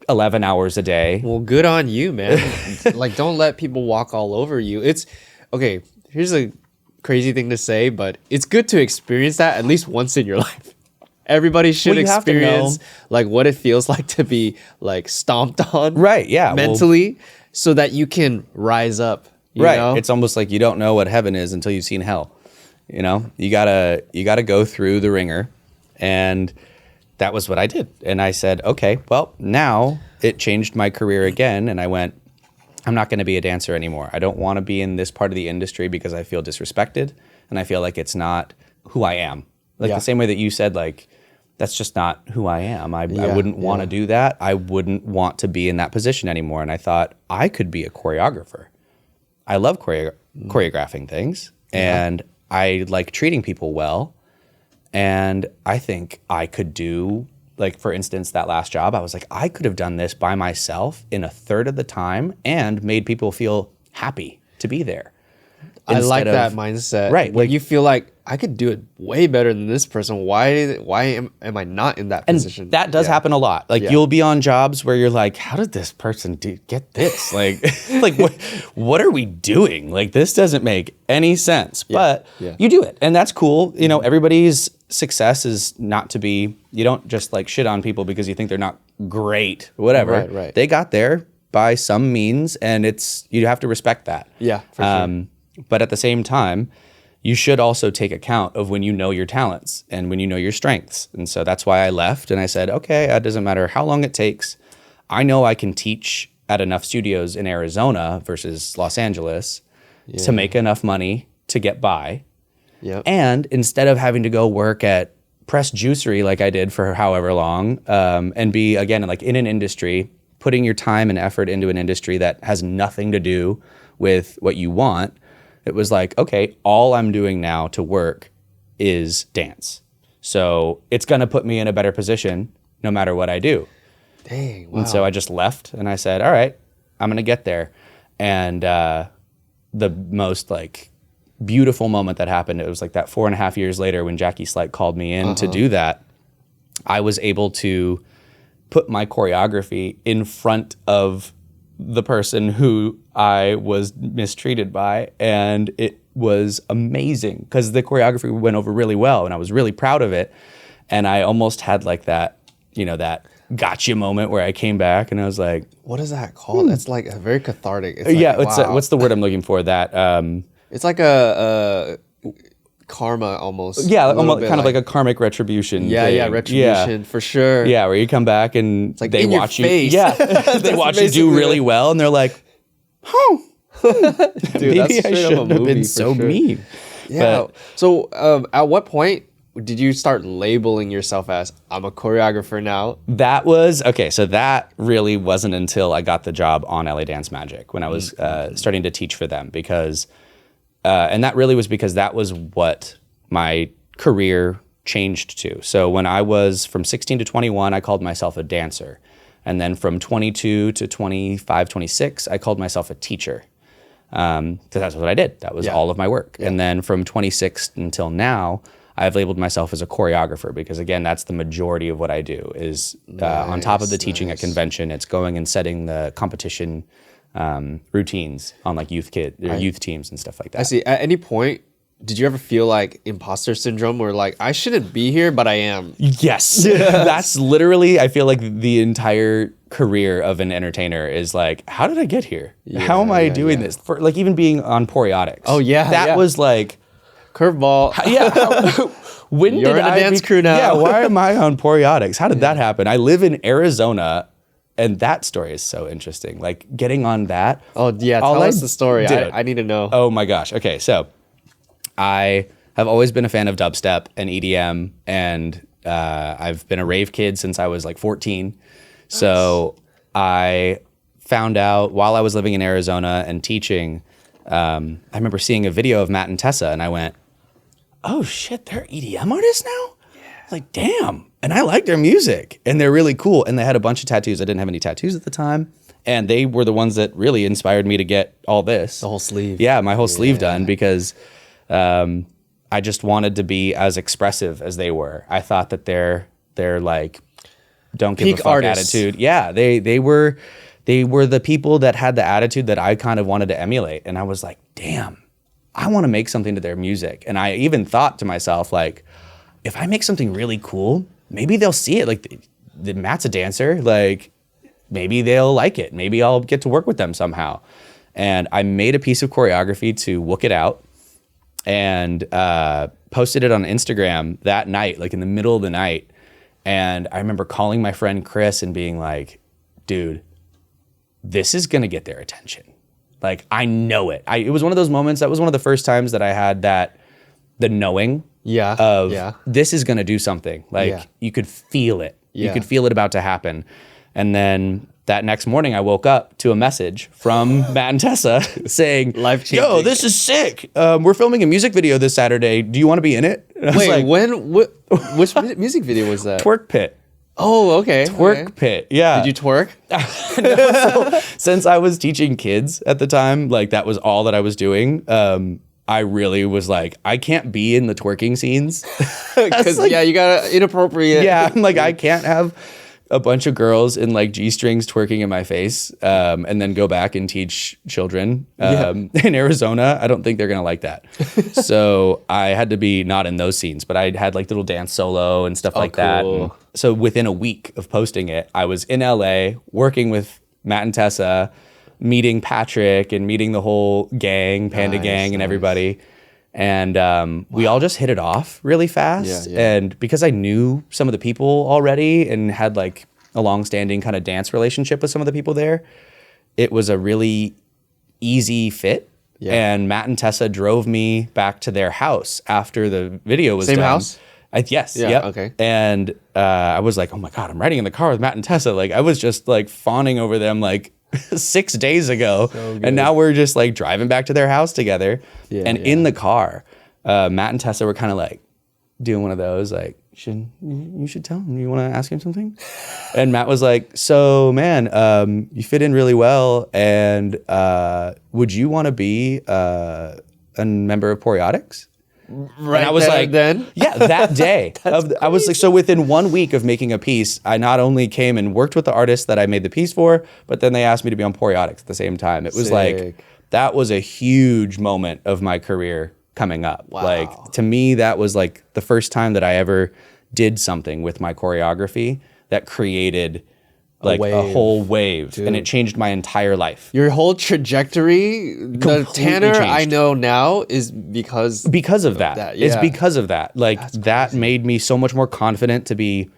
11 hours a day. Well, good on you, man. Like, don't let people walk all over you. It's, okay, here's a crazy thing to say, but it's good to experience that at least once in your life. Everybody should experience like what it feels like to be like stomped on. Right. Yeah. Mentally, so that you can rise up. You know? It's almost like you don't know what heaven is until you've seen hell. You know, you gotta go through the ringer, and that was what I did. And I said, okay, well, now it changed my career again, and I went, I'm not going to be a dancer anymore. I don't want to be in this part of the industry because I feel disrespected, and I feel like it's not who I am. Like the same way that you said, like, that's just not who I am. I wouldn't want to do that. I wouldn't want to be in that position anymore. And I thought I could be a choreographer. I love choreographing things, and I like treating people well. And I think I could do, like, for instance, that last job, I was like, I could have done this by myself in a third of the time and made people feel happy to be there. I like that mindset. Right. When you feel like I could do it way better than this person. Why am I not in that position? That does happen a lot. Like you'll be on jobs where you're like, how did this person get this? Like, like what are we doing? Like, this doesn't make any sense, but you do it. And that's cool. You know, everybody's success is not to be, you don't just like shit on people because you think they're not great, whatever. Right. They got there by some means, and you have to respect that. Yeah, for sure. But at the same time, you should also take account of when you know your talents and when you know your strengths. And so that's why I left, and I said, okay, it doesn't matter how long it takes. I know I can teach at enough studios in Arizona versus Los Angeles to make enough money to get by. Yep. And instead of having to go work at Press Juicery like I did for however long, and be, again, like in an industry, putting your time and effort into an industry that has nothing to do with what you want, it was like, okay, all I'm doing now to work is dance. So it's going to put me in a better position no matter what I do. Dang, wow. And so I just left and I said, all right, I'm going to get there. And the most like beautiful moment that happened, it was like that 4.5 years later when Jackie Slight called me in to do that. I was able to put my choreography in front of the person who I was mistreated by. And it was amazing because the choreography went over really well and I was really proud of it. And I almost had like that, that gotcha moment where I came back and I was like, what is that called? It's like a very cathartic. It's like, yeah, wow. what's the word I'm looking for? That it's like a karma almost. Yeah, almost kind of like a karmic retribution. Yeah, thing. yeah, retribution for sure. Yeah, where you come back and it's like they in watch your face. you. Yeah, they watch you do really well, and they're like, "Oh, dude, maybe that's I shouldn't have been so mean." Yeah. So, at what point did you start labeling yourself as I'm a choreographer now? That was okay. So that really wasn't until I got the job on LA Dance Magic when I was starting to teach for them because. And that really was because that was what my career changed to. So when I was from 16 to 21, I called myself a dancer. And then from 22 to 25, 26, I called myself a teacher. So that's what I did. That was all of my work. Yeah. And then from 26 until now, I've labeled myself as a choreographer because, again, that's the majority of what I do is on top of the teaching at convention, it's going and setting the competition routines on like youth teams and stuff like that. I see. At any point, did you ever feel like imposter syndrome where like, I shouldn't be here, but I am? Yes. That's literally, I feel like the entire career of an entertainer is like, how did I get here? How am I doing this? For like even being on Poreotics. Oh yeah. That was like curveball. When You're did in a I dance crew now? Yeah, why am I on Poreotics? How did that happen? I live in Arizona. And that story is so interesting. Like getting on that. Oh yeah, tell us the story. I need to know. Oh my gosh. Okay, so I have always been a fan of dubstep and EDM, and I've been a rave kid since I was like 14. Nice. So I found out while I was living in Arizona and teaching, I remember seeing a video of Matt and Tessa, and I went, "Oh shit, they're EDM artists now?" Yeah. Like, damn. And I like their music, and they're really cool. And they had a bunch of tattoos. I didn't have any tattoos at the time. And they were the ones that really inspired me to get all this. The whole sleeve. Yeah, my whole sleeve done because I just wanted to be as expressive as they were. I thought that they're like, don't give peak a fuck artists. attitude. Yeah, they were the people that had the attitude that I kind of wanted to emulate. And I was like, damn, I want to make something to their music. And I even thought to myself, like, if I make something really cool, maybe they'll see it. Like, Matt's a dancer. Like, maybe they'll like it. Maybe I'll get to work with them somehow. And I made a piece of choreography to Wook It Out and posted it on Instagram that night, like in the middle of the night. And I remember calling my friend Chris and being like, dude, this is going to get their attention. Like, I know it. It was one of those moments. That was one of the first times that I had the knowing. This is going to do something. Like you could feel it. You could feel it about to happen. And then that next morning I woke up to a message from Matt and Tessa saying, life-changing. Yo, this is sick. We're filming a music video this Saturday. Do you want to be in it? Wait, which music video was that? Twerk Pit. Oh, okay. Twerk Pit. Yeah. Did you twerk? No, so, since I was teaching kids at the time, like that was all that I was doing. I really was like, I can't be in the twerking scenes. Because, like, you got inappropriate. Yeah, I'm like, I can't have a bunch of girls in like G-strings twerking in my face and then go back and teach children in Arizona. I don't think they're going to like that. So I had to be not in those scenes, but I had like little dance solo and stuff like that. And so within a week of posting it, I was in LA working with Matt and Tessa, meeting Patrick and meeting the whole gang, Panda Gang and everybody. And we all just hit it off really fast. And because I knew some of the people already and had like a long-standing kind of dance relationship with some of the people there, it was a really easy fit. And Matt and Tessa drove me back to their house after the video was done. Same house? Yes. Yeah. Okay. And I was like, oh my God, I'm riding in the car with Matt and Tessa. Like I was just like fawning over them like 6 days ago. And now we're just like driving back to their house together. In the car, Matt and Tessa were kind of like doing one of those, like, you should tell him, you want to ask him something? And Matt was like, so man, you fit in really well. And would you want to be a member of Poreotics? Right. And I was like, then. yeah, that day. I was like, so within 1 week of making a piece, I not only came and worked with the artist that I made the piece for, but then they asked me to be on Poreotics at the same time. It was like, that was a huge moment of my career coming up. Wow. Like, to me, that was like the first time that I ever did something with my choreography that created like a whole wave, dude. And it changed my entire life. Your whole trajectory, the Tanner changed. I know now is because of that. Yeah. It's because of that. Like that made me so much more confident to be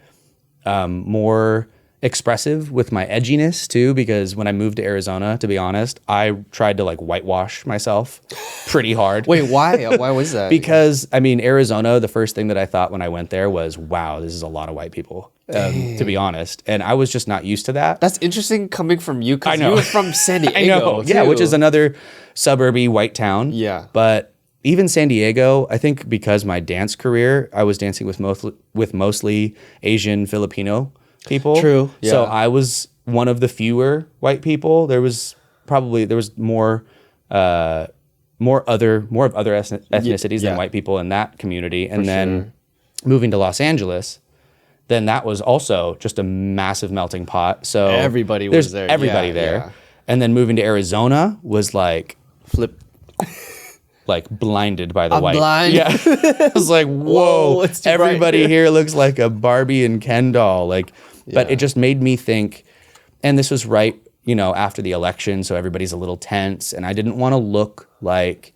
more expressive with my edginess too, because when I moved to Arizona, to be honest, I tried to like whitewash myself pretty hard. Wait, why? Why was that? Because I mean, Arizona, the first thing that I thought when I went there was, wow, this is a lot of white people. To be honest, and I was just not used to that. That's interesting coming from you, because you were from San Diego. I know, yeah, which is another suburby white town. Yeah, but even San Diego, I think because my dance career, I was dancing with mostly Asian Filipino people. True. Yeah. So I was one of the fewer white people. There was more of other ethnicities than white people in that community, and then moving to Los Angeles, then that was also just a massive melting pot. So everybody was there. Everybody there. Yeah. And then moving to Arizona was like like blinded by the white. Blind. Yeah. I was like, whoa, everybody here looks like a Barbie and Ken doll. Like, but it just made me think, and this was right, after the election, so everybody's a little tense, and I didn't want to look like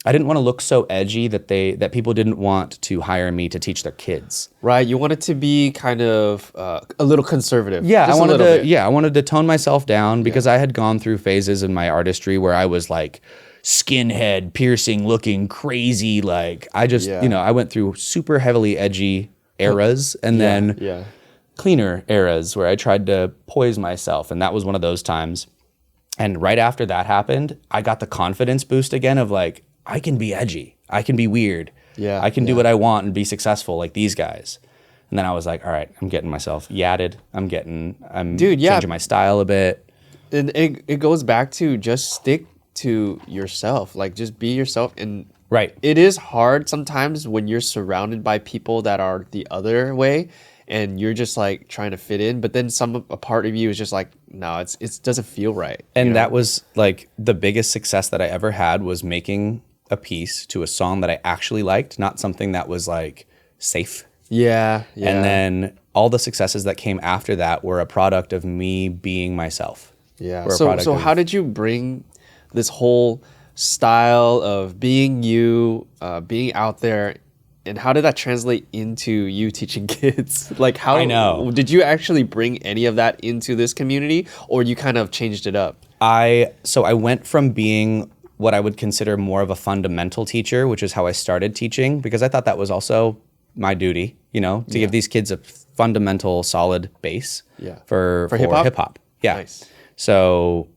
I didn't want to look so edgy that people didn't want to hire me to teach their kids. Right, you wanted to be kind of a little conservative. Yeah, I wanted to tone myself down because I had gone through phases in my artistry where I was like skinhead, piercing, looking crazy. Like I just, I went through super heavily edgy eras and then cleaner eras where I tried to poise myself, and that was one of those times. And right after that happened, I got the confidence boost again of like, I can be edgy. I can be weird. Yeah, I can do what I want and be successful like these guys. And then I was like, all right, I'm getting myself yadded. I'm changing my style a bit. And it goes back to just stick to yourself. Like just be yourself. And it is hard sometimes when you're surrounded by people that are the other way and you're just like trying to fit in, but then a part of you is just like, no, it doesn't feel right. And that was like the biggest success that I ever had was making a piece to a song that I actually liked, not something that was like safe. Yeah. And then all the successes that came after that were a product of me being myself. Yeah. So how did you bring this whole style of being you, being out there, and how did that translate into you teaching kids? Like did you actually bring any of that into this community, or you kind of changed it up? I went from being what I would consider more of a fundamental teacher, which is how I started teaching, because I thought that was also my duty, to give these kids a fundamental, solid base for hip hop. Yeah. Nice. So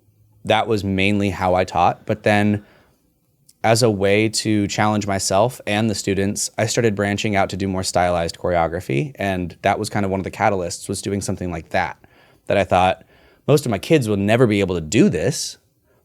that was mainly how I taught. But then as a way to challenge myself and the students, I started branching out to do more stylized choreography. And that was kind of one of the catalysts, was doing something like that I thought most of my kids will never be able to do this,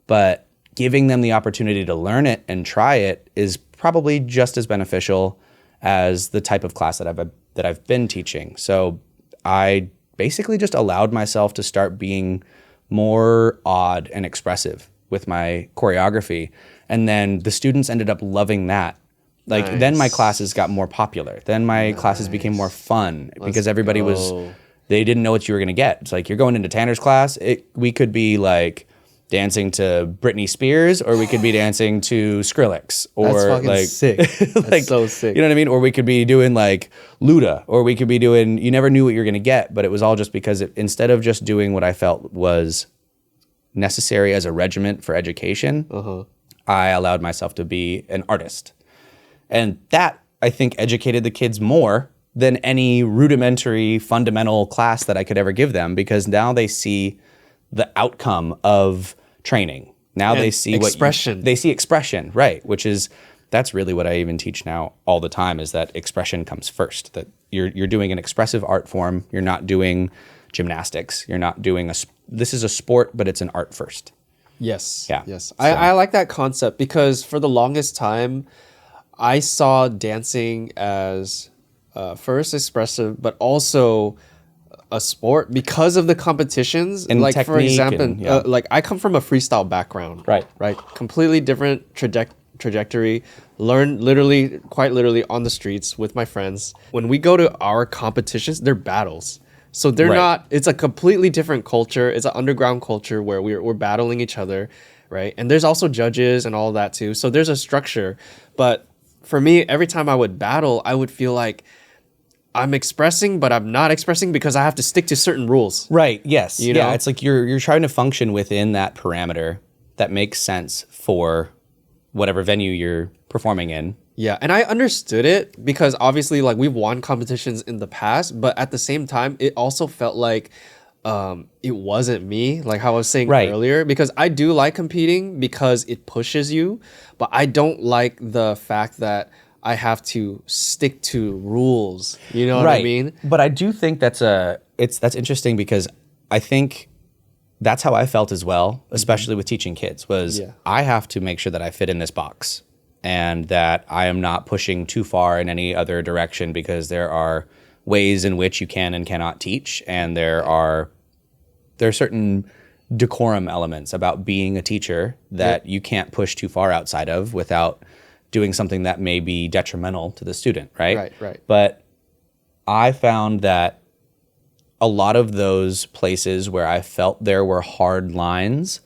but giving them the opportunity to learn it and try it is probably just as beneficial as the type of class that I've been teaching. So I basically just allowed myself to start being more odd and expressive with my choreography. And then the students ended up loving that. Like then my classes got more popular. Then my classes became more fun because everybody they didn't know what you were going to get. It's like, you're going into Tanner's class. We could be like dancing to Britney Spears, or we could be dancing to Skrillex, or that's fucking like sick. That's so sick. You know what I mean? Or we could be doing like Luda, or we could be doing, you never knew what you're going to get, but it was all just because instead of just doing what I felt was necessary as a regiment for education, I allowed myself to be an artist. And that, I think, educated the kids more than any rudimentary fundamental class that I could ever give them, because now they see the outcome of training. Now they see expression. They see expression, right? That's really what I even teach now all the time, is that expression comes first. That you're doing an expressive art form. You're not doing gymnastics. You're not doing this is a sport, but it's an art first. Yes. Yeah. Yes. I like that concept, because for the longest time, I saw dancing as first expressive, but also a sport because of the competitions. And like for technique example, and- yeah. like I come from a freestyle background. Right. Right. Completely different trajectory. Learn literally, quite literally, on the streets with my friends. When we go to our competitions, they're battles. So they're Right. not. It's a completely different culture. It's an underground culture where we're battling each other, right? And there's also judges and all that too. So there's a structure. But for me, every time I would battle, I would feel like I'm expressing, but I'm not expressing because I have to stick to certain rules. Right. Yes. You Yeah. know? It's like you're trying to function within that parameter that makes sense for whatever venue you're performing in. Yeah, and I understood it because obviously, like, we've won competitions in the past, but at the same time, it also felt like it wasn't me, like how I was saying Right. earlier, because I do like competing because it pushes you, but I don't like the fact that I have to stick to rules. You know what I mean? But I do think that's interesting because I think that's how I felt as well, especially with teaching kids, was Yeah. I have to make sure that I fit in this box and that I am not pushing too far in any other direction, because there are ways in which you can and cannot teach, and there are certain decorum elements about being a teacher that you can't push too far outside of without doing something that may be detrimental to the student, right? Right. But I found that a lot of those places where I felt there were hard lines,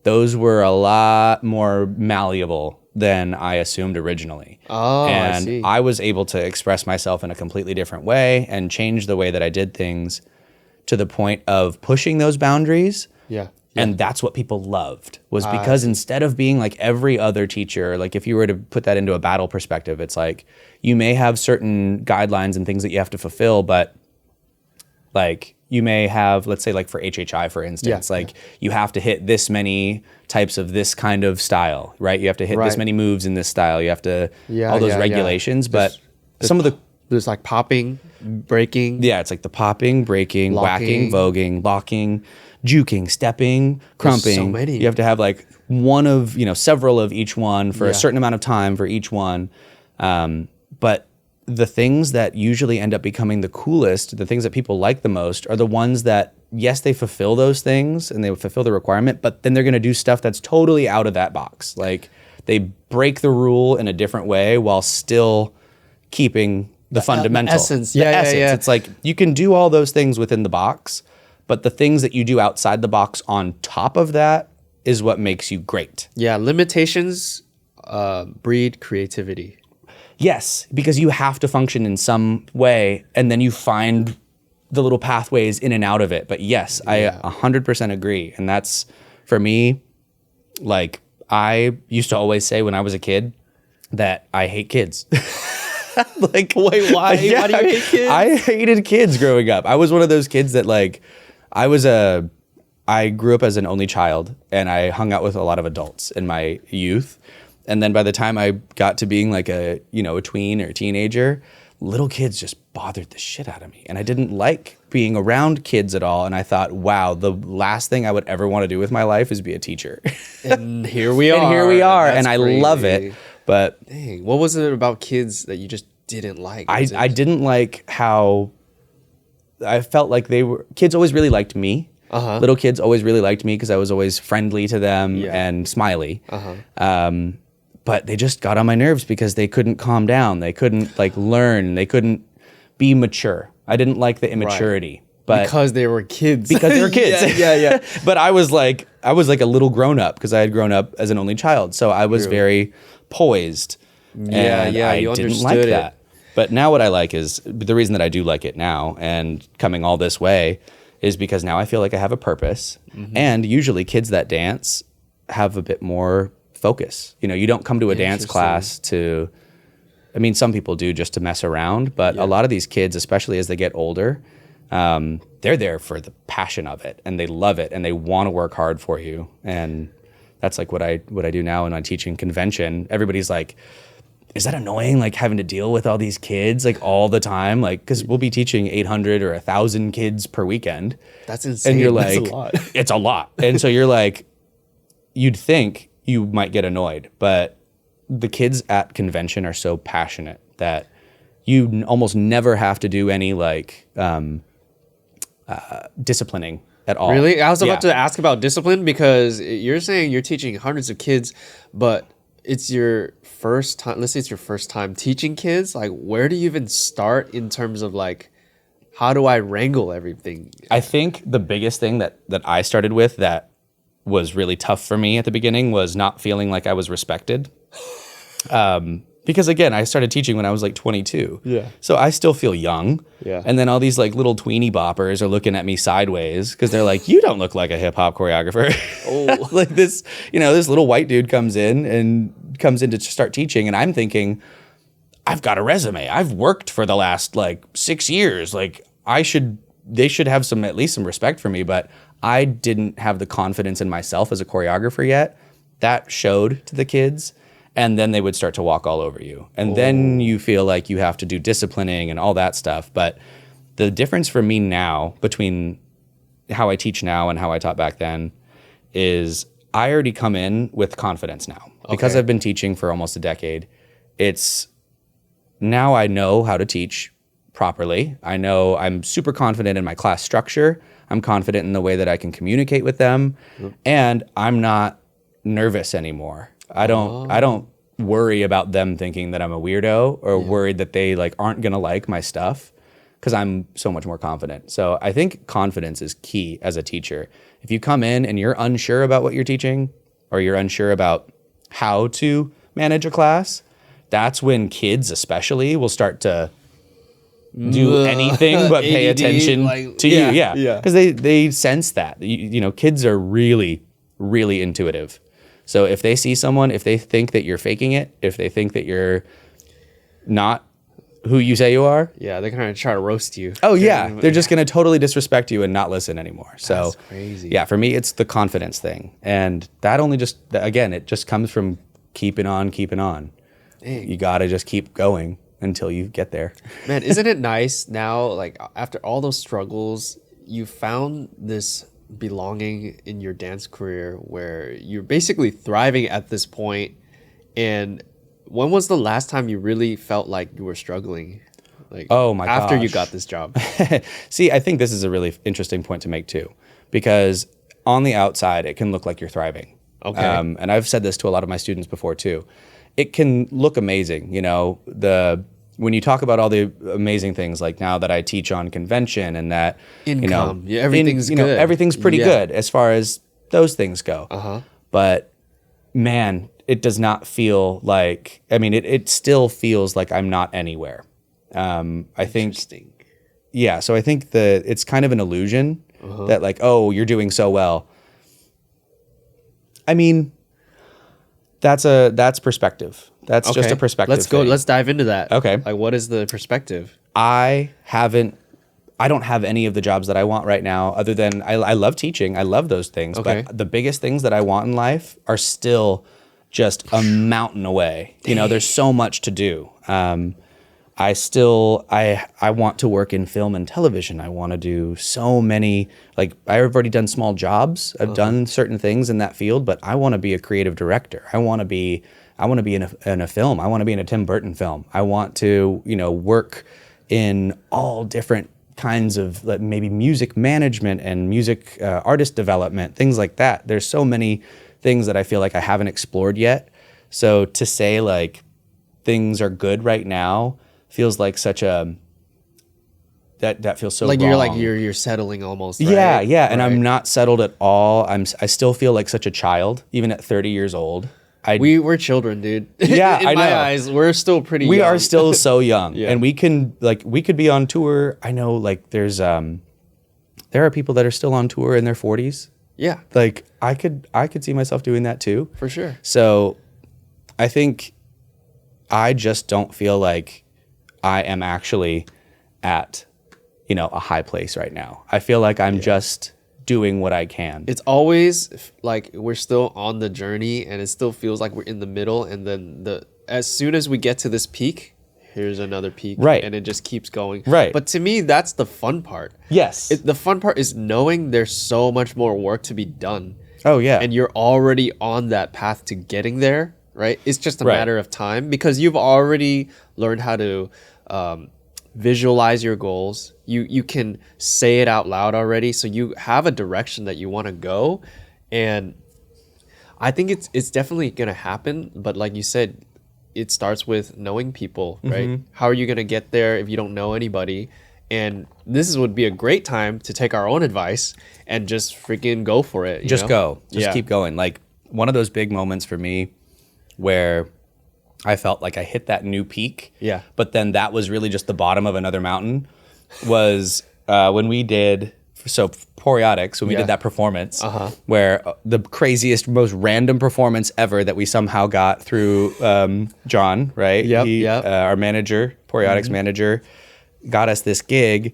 those were a lot more malleable than I assumed originally. Oh, and I see. I was able to express myself in a completely different way and change the way that I did things to the point of pushing those boundaries. Yeah. And that's what people loved, was because instead of being like every other teacher, like if you were to put that into a battle perspective, it's like you may have certain guidelines and things that you have to fulfill, but like you may have, let's say like for HHI, for instance, you have to hit this many types of this kind of style, right? You have to hit this Right. many moves in this style. You have to, Yeah, all those yeah, yeah. regulations, but some of the, There's like popping, breaking. yeah, it's like the popping, breaking, whacking, Locking. voguing, locking, juking, stepping, crumping. so many. You have to have like one of, several of each one for Yeah. a certain amount of time for each one. But the things that usually end up becoming the coolest, the things that people like the most, are the ones that, yes, they fulfill those things and they fulfill the requirement, but then they're going to do stuff that's totally out of that box. Like they break the rule in a different way while still keeping the fundamental essence. The Yeah, yeah, essence. yeah. It's like you can do all those things within the box, but the things that you do outside the box on top of that is what makes you great. Yeah, limitations breed creativity. Yes, because you have to function in some way, and then you find the little pathways in and out of it. But yes, I 100% agree. And that's, for me, like I used to always say when I was a kid that I hate kids. Like, Wait, why? yeah, Why do you hate kids? I hated kids growing up. I was one of those kids that like, I grew up as an only child, and I hung out with a lot of adults in my youth. And then by the time I got to being like a tween or a teenager, little kids just bothered the shit out of me. And I didn't like being around kids at all. And I thought, wow, the last thing I would ever want to do with my life is be a teacher. And here we are. And here we are. That's And I love it. crazy. But Dang, what was it about kids that you just didn't like? Was I it- didn't like how I felt like kids always really liked me. Little kids always really liked me because I was always friendly to them and smiley. But they just got on my nerves because they couldn't calm down. They couldn't like learn. They couldn't be mature. I didn't like the immaturity. But because they were kids. because they were kids. yeah. But I was like a little grown up because I had grown up as an only child. So I was very poised. Yeah, and yeah, I you didn't like understood it. that. But now what I like is, the reason that I do like it now and coming all this way is because now I feel like I have a purpose. And usually kids that dance have a bit more focus. You don't come to a dance class to, I mean, some people do just to mess around, but a lot of these kids, especially as they get older, they're there for the passion of it, and they love it, and they want to work hard for you. And that's like what I do now when I'm teaching convention. Everybody's like, is that annoying, like having to deal with all these kids like all the time? Like, because we'll be teaching 800 or 1,000 kids per weekend. That's insane. And you're That's like, a lot. it's a lot. And so you're like, you'd think you might get annoyed, but the kids at convention are so passionate that you almost never have to do any like disciplining at all. Really? I was about Yeah. to ask about discipline because you're saying you're teaching hundreds of kids, but it's your first time. Let's say it's your first time teaching kids. Like, where do you even start in terms of like, how do I wrangle everything? I think the biggest thing that I started with that was really tough for me at the beginning was not feeling like I was respected. Because again, I started teaching when I was like 22. Yeah. So I still feel young. Yeah. And then all these like little tweeny boppers are looking at me sideways because they're like, you don't look like a hip hop choreographer. Oh. Like this, this little white dude comes in to start teaching. And I'm thinking, I've got a resume. I've worked for the last like 6 years. Like they should have at least some respect for me. But I didn't have the confidence in myself as a choreographer yet. That showed to the kids. And then they would start to walk all over you. And then you feel like you have to do disciplining and all that stuff. But the difference for me now between how I teach now and how I taught back then is I already come in with confidence now. Because I've been teaching for almost a decade, now I know how to teach properly. I know I'm super confident in my class structure. I'm confident in the way that I can communicate with them. And I'm not nervous anymore. I don't worry about them thinking that I'm a weirdo or worried that they like aren't going to like my stuff because I'm so much more confident. So I think confidence is key as a teacher. If you come in and you're unsure about what you're teaching or you're unsure about how to manage a class, that's when kids especially will start to do anything but pay ADD, attention like, to you. yeah. Yeah. Because they sense that. Kids are really, really intuitive. So if they see someone, if they think that you're faking it, if they think that you're not who you say you are. Yeah, they're going to try to roast you. Oh, yeah. They're just going to totally disrespect you and not listen anymore. So, That's crazy. Yeah, for me, it's the confidence thing. And that only it just comes from keeping on. Dang. You got to just keep going until you get there. Man, isn't it nice now, like after all those struggles, you found this belonging in your dance career where you're basically thriving at this point. And when was the last time you really felt like you were struggling? Like, oh my gosh. After you got this job. See, I think this is a really interesting point to make too, because on the outside, it can look like you're thriving. Okay. And I've said this to a lot of my students before too. It can look amazing, when you talk about all the amazing things, like now that I teach on convention and that Income. Yeah, everything's good. Everything's pretty good as far as those things go. Uh-huh. But man, it does not feel like, it still feels like I'm not anywhere. I think, yeah. So I think it's kind of an illusion that like, oh, you're doing so well. That's perspective. That's just a perspective. Let's go. thing. Let's dive into that. Okay. Like, what is the perspective? I don't have any of the jobs that I want right now other than I love teaching. I love those things. Okay. But the biggest things that I want in life are still just a mountain away. There's so much to do. I want to work in film and television. I want to do so many, like I've already done small jobs. I've done certain things in that field, but I want to be a creative director. I want to be in a film. I want to be in a Tim Burton film. I want to, work in all different kinds of like, maybe music management and music artist development, things like that. There's so many things that I feel like I haven't explored yet. So to say like things are good right now feels like such a that feels so Like wrong. you're settling almost. Right? Yeah, and Right. I'm not settled at all. I still feel like such a child, even at 30 years old. We're children, dude. Yeah, in I my know. eyes, we're still pretty. We young. are still so young, Yeah. and we could be on tour. I know, like there are people that are still on tour in their 40s. Yeah, Like I could see myself doing that too. for sure. So I think I just don't feel like I am actually at, a high place right now. I feel like I'm just doing what I can. It's always like we're still on the journey, and it still feels like we're in the middle. And then as soon as we get to this peak, here's another peak, Right. And it just keeps going, Right. But to me, that's the fun part. Yes. The fun part is knowing there's so much more work to be done. Oh yeah. And you're already on that path to getting there, right? It's just a Right. matter of time because you've already learned how to visualize your goals. You can say it out loud already, so you have a direction that you want to go, and I think it's definitely gonna happen. But like you said, it starts with knowing people, right? How are you gonna get there if you don't know anybody? And would be a great time to take our own advice and just freaking go for it. Just go. Just Yeah. keep going. Like one of those big moments for me where I felt like I hit that new peak. Yeah. But then that was really just the bottom of another mountain was when we did Poreotics, when we Yeah. did that performance where the craziest, most random performance ever that we somehow got through John, right? Yep. Our manager, Poreotics manager, got us this gig,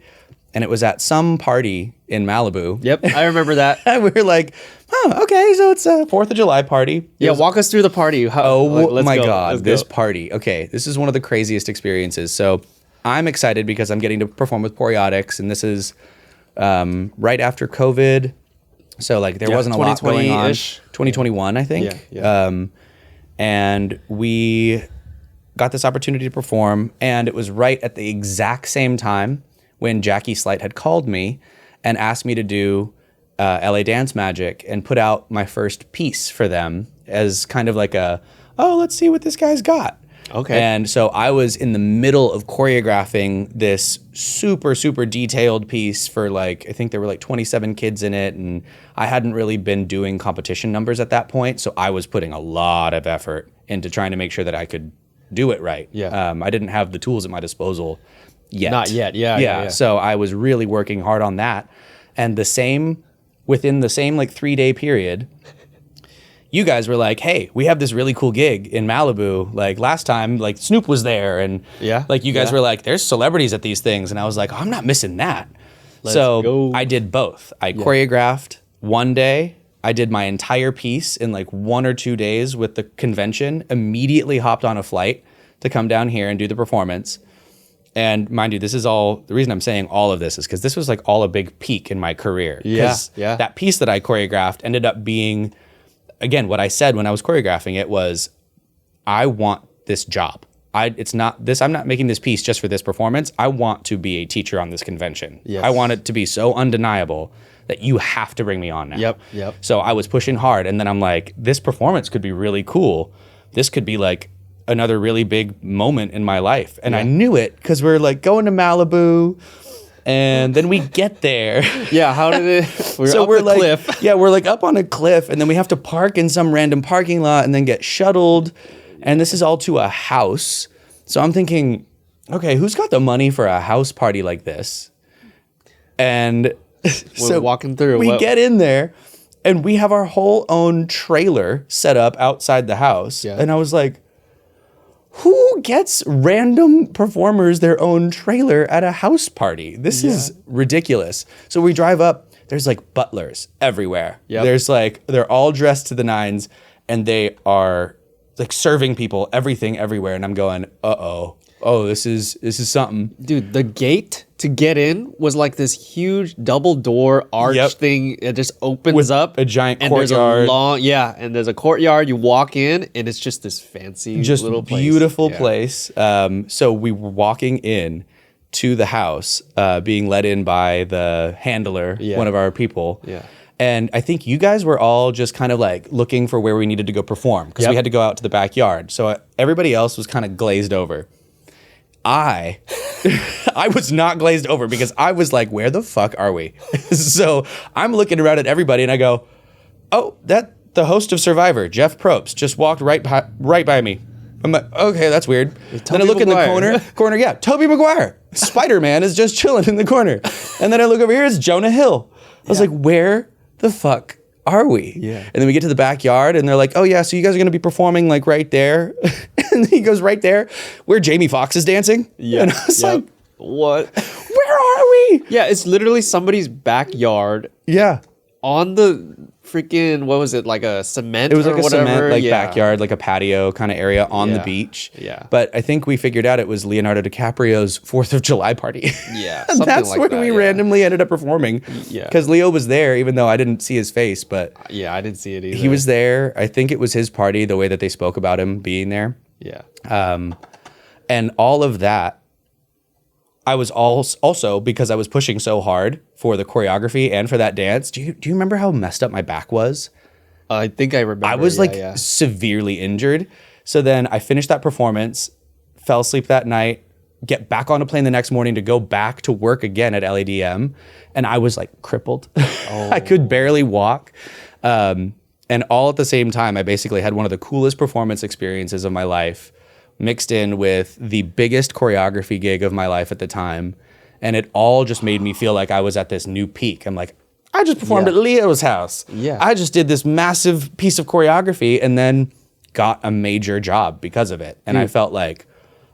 and it was at some party in Malibu. Yep, I remember that. And we were like, oh, okay, so it's a 4th of July party. Yeah, walk us through the party. Oh my God, let's this go. party. Okay, this is one of the craziest experiences. So I'm excited because I'm getting to perform with Poreotics, and this is right after COVID. So like there wasn't a lot going on. 2020-ish. 2021, I think. Yeah. And we got this opportunity to perform, and it was right at the exact same time when Jackie Slight had called me and asked me to do LA Dance Magic and put out my first piece for them as kind of like let's see what this guy's got. Okay. And so I was in the middle of choreographing this super, super detailed piece for I think there were 27 kids in it. And I hadn't really been doing competition numbers at that point. So I was putting a lot of effort into trying to make sure that I could do it right. Yeah. I didn't have the tools at my disposal yet. Not yet. Yeah. So I was really working hard on that. And within the same 3-day period, you guys were like, hey, we have this really cool gig in Malibu. Like last time, Snoop was there. And you guys were like, there's celebrities at these things. And I was like, oh, I'm not missing that. So go. I did both. I choreographed one day. I did my entire piece in 1 or 2 days with the convention, immediately hopped on a flight to come down here and do the performance. And mind you, the reason I'm saying all of this is because this was all a big peak in my career. Yeah. That piece that I choreographed ended up being, again, what I said when I was choreographing it was, I want this job. I'm not making this piece just for this performance. I want to be a teacher on this convention. Yes. I want it to be so undeniable that you have to bring me on now. Yep. So I was pushing hard, and then I'm like, this performance could be really cool. This could be another really big moment in my life. And I knew it because we're going to Malibu, and then we get there. Yeah, how did it? We're up we're the cliff. Yeah, we're up on a cliff, and then we have to park in some random parking lot and then get shuttled. And this is all to a house. So I'm thinking, okay, who's got the money for a house party like this? And We're walking through. We get in there, and we have our whole own trailer set up outside the house. Yeah. And I was like, who gets random performers their own trailer at a house party? This is ridiculous. So we drive up, there's butlers everywhere. Yep. There's they're all dressed to the nines, and they are serving people everything everywhere. And I'm going, this is something. Dude, the gate to get in was this huge double door arch thing. It just opens up. a giant and courtyard. There's a courtyard. You walk in, and it's just this fancy little place. Beautiful place. So we were walking in to the house, being led in by the handler, one of our people. Yeah. And I think you guys were all just kind of looking for where we needed to go perform because we had to go out to the backyard. So everybody else was kind of glazed over. I was not glazed over because I was like, where the fuck are we? So I'm looking around at everybody and I go, oh, the host of Survivor, Jeff Probst, just walked right by me. I'm like, okay, that's weird. Then I look in the corner, yeah, Tobey Maguire. Spider-Man is just chilling in the corner. And then I look over here, it's Jonah Hill. I was like, where the fuck are we? Yeah. And then we get to the backyard and they're like, oh yeah, so you guys are going to be performing right there. And he goes, right there where Jamie Foxx is dancing. Yeah. And I was like, what? where are we? Yeah, it's literally somebody's backyard Yeah. on the freaking, what was it, like a cement? It was like or a whatever? cement, like Yeah. backyard, like a patio kind of area on the Yeah. beach. Yeah. But I think we figured out it was Leonardo DiCaprio's 4th of July party. Yeah, And something that's like when that, we yeah. randomly ended up performing. Yeah. Because Leo was there, even though I didn't see his face, but Yeah, I didn't see it either. he was there. I think it was his party, the way that they spoke about him being there. Yeah. And all of that, I was also because I was pushing so hard for the choreography and for that dance. Do you remember how messed up my back was? I think I remember. I was yeah, like yeah. severely injured. So then I finished that performance, fell asleep that night, get back on a plane the next morning to go back to work again at LADM. And I was like crippled. I could barely walk. And all at the same time, I basically had one of the coolest performance experiences of my life, mixed in with the biggest choreography gig of my life at the time. And it all just made me feel like I was at this new peak. I'm like, I just performed Yeah. at Leo's house. Yeah. I just did this massive piece of choreography and then got a major job because of it. And I felt like,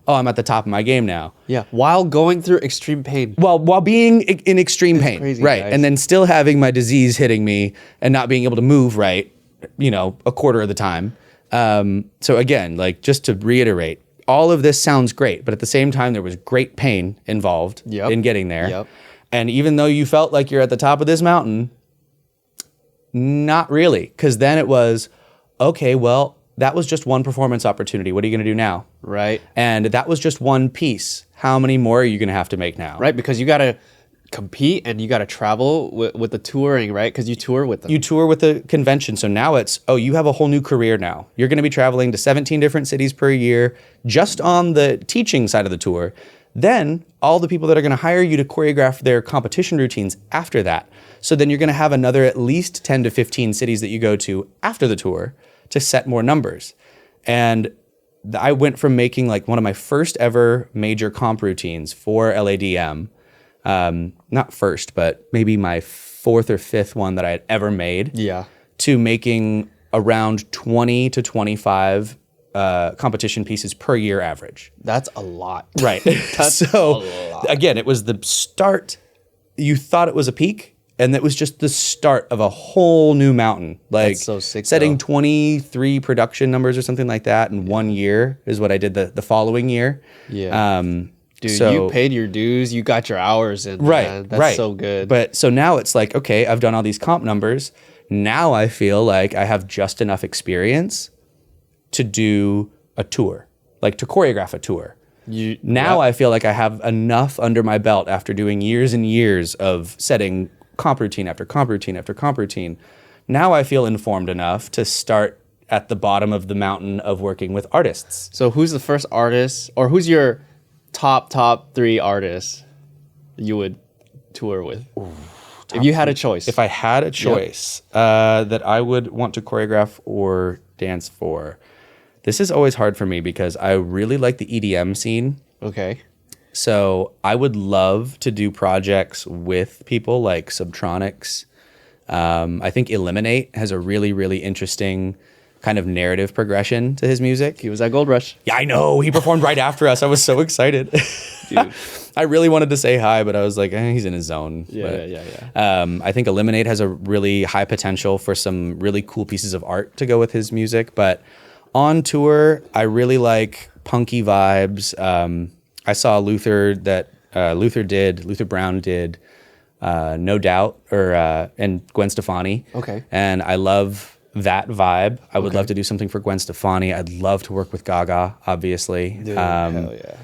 oh, I'm at the top of my game now. Yeah. While going through extreme pain. Well, while being in extreme pain, crazy, right? guys. And then still having my disease hitting me and not being able to move right, a quarter of the time. So again, like just to reiterate, all of this sounds great, but at the same time, there was great pain involved Yep. in getting there. Yep. And even though you felt like you're at the top of this mountain, not really, because then it was, okay, well, that was just one performance opportunity. What are you going to do now? Right. And that was just one piece. How many more are you going to have to make now? Right. Because you got to compete and you got to travel with the touring, right? Because you tour with them. You tour with the convention. So now it's, you have a whole new career now. You're going to be traveling to 17 different cities per year just on the teaching side of the tour. Then all the people that are going to hire you to choreograph their competition routines after that. So then you're going to have another at least 10 to 15 cities that you go to after the tour to set more numbers. And I went from making like one of my first ever major comp routines for LADM, not first, but maybe my 4th or 5th one that I had ever made, Yeah. to making around 20 to 25 competition pieces per year average. That's a lot. Right. That's So a lot. again, it was the start. You thought it was a peak, and that was just the start of a whole new mountain. Like That's so sick, setting though. 23 production numbers or something like that in 1 year is what I did the following year. Yeah. Dude, so- you paid your dues. You got your hours in. Right, Man. That's right. so good. But so now it's like, okay, I've done all these comp numbers. Now I feel like I have just enough experience to do a tour, like to choreograph a tour. Now I feel like I have enough under my belt after doing years and years of setting comp routine after comp routine after comp routine. Now I feel informed enough to start at the bottom of the mountain of working with artists. So who's the first artist, or who's your top 3 artists you would tour with? If you had a choice. If I had a choice that I would want to choreograph or dance for, this is always hard for me because I really like the EDM scene. Okay. So I would love to do projects with people like Subtronics. I think Eliminate has a really, really interesting kind of narrative progression to his music. He was at Gold Rush. Yeah, I know. He performed right after us. I was so excited. Dude. I really wanted to say hi, but I was like, he's in his zone. But, Yeah. I think Eliminate has a really high potential for some really cool pieces of art to go with his music. But on tour, I really like punky vibes. I saw Luther Brown did No Doubt and Gwen Stefani. Okay. And I love that vibe. I would love to do something for Gwen Stefani. I'd love to work with Gaga, obviously. Dude, hell yeah.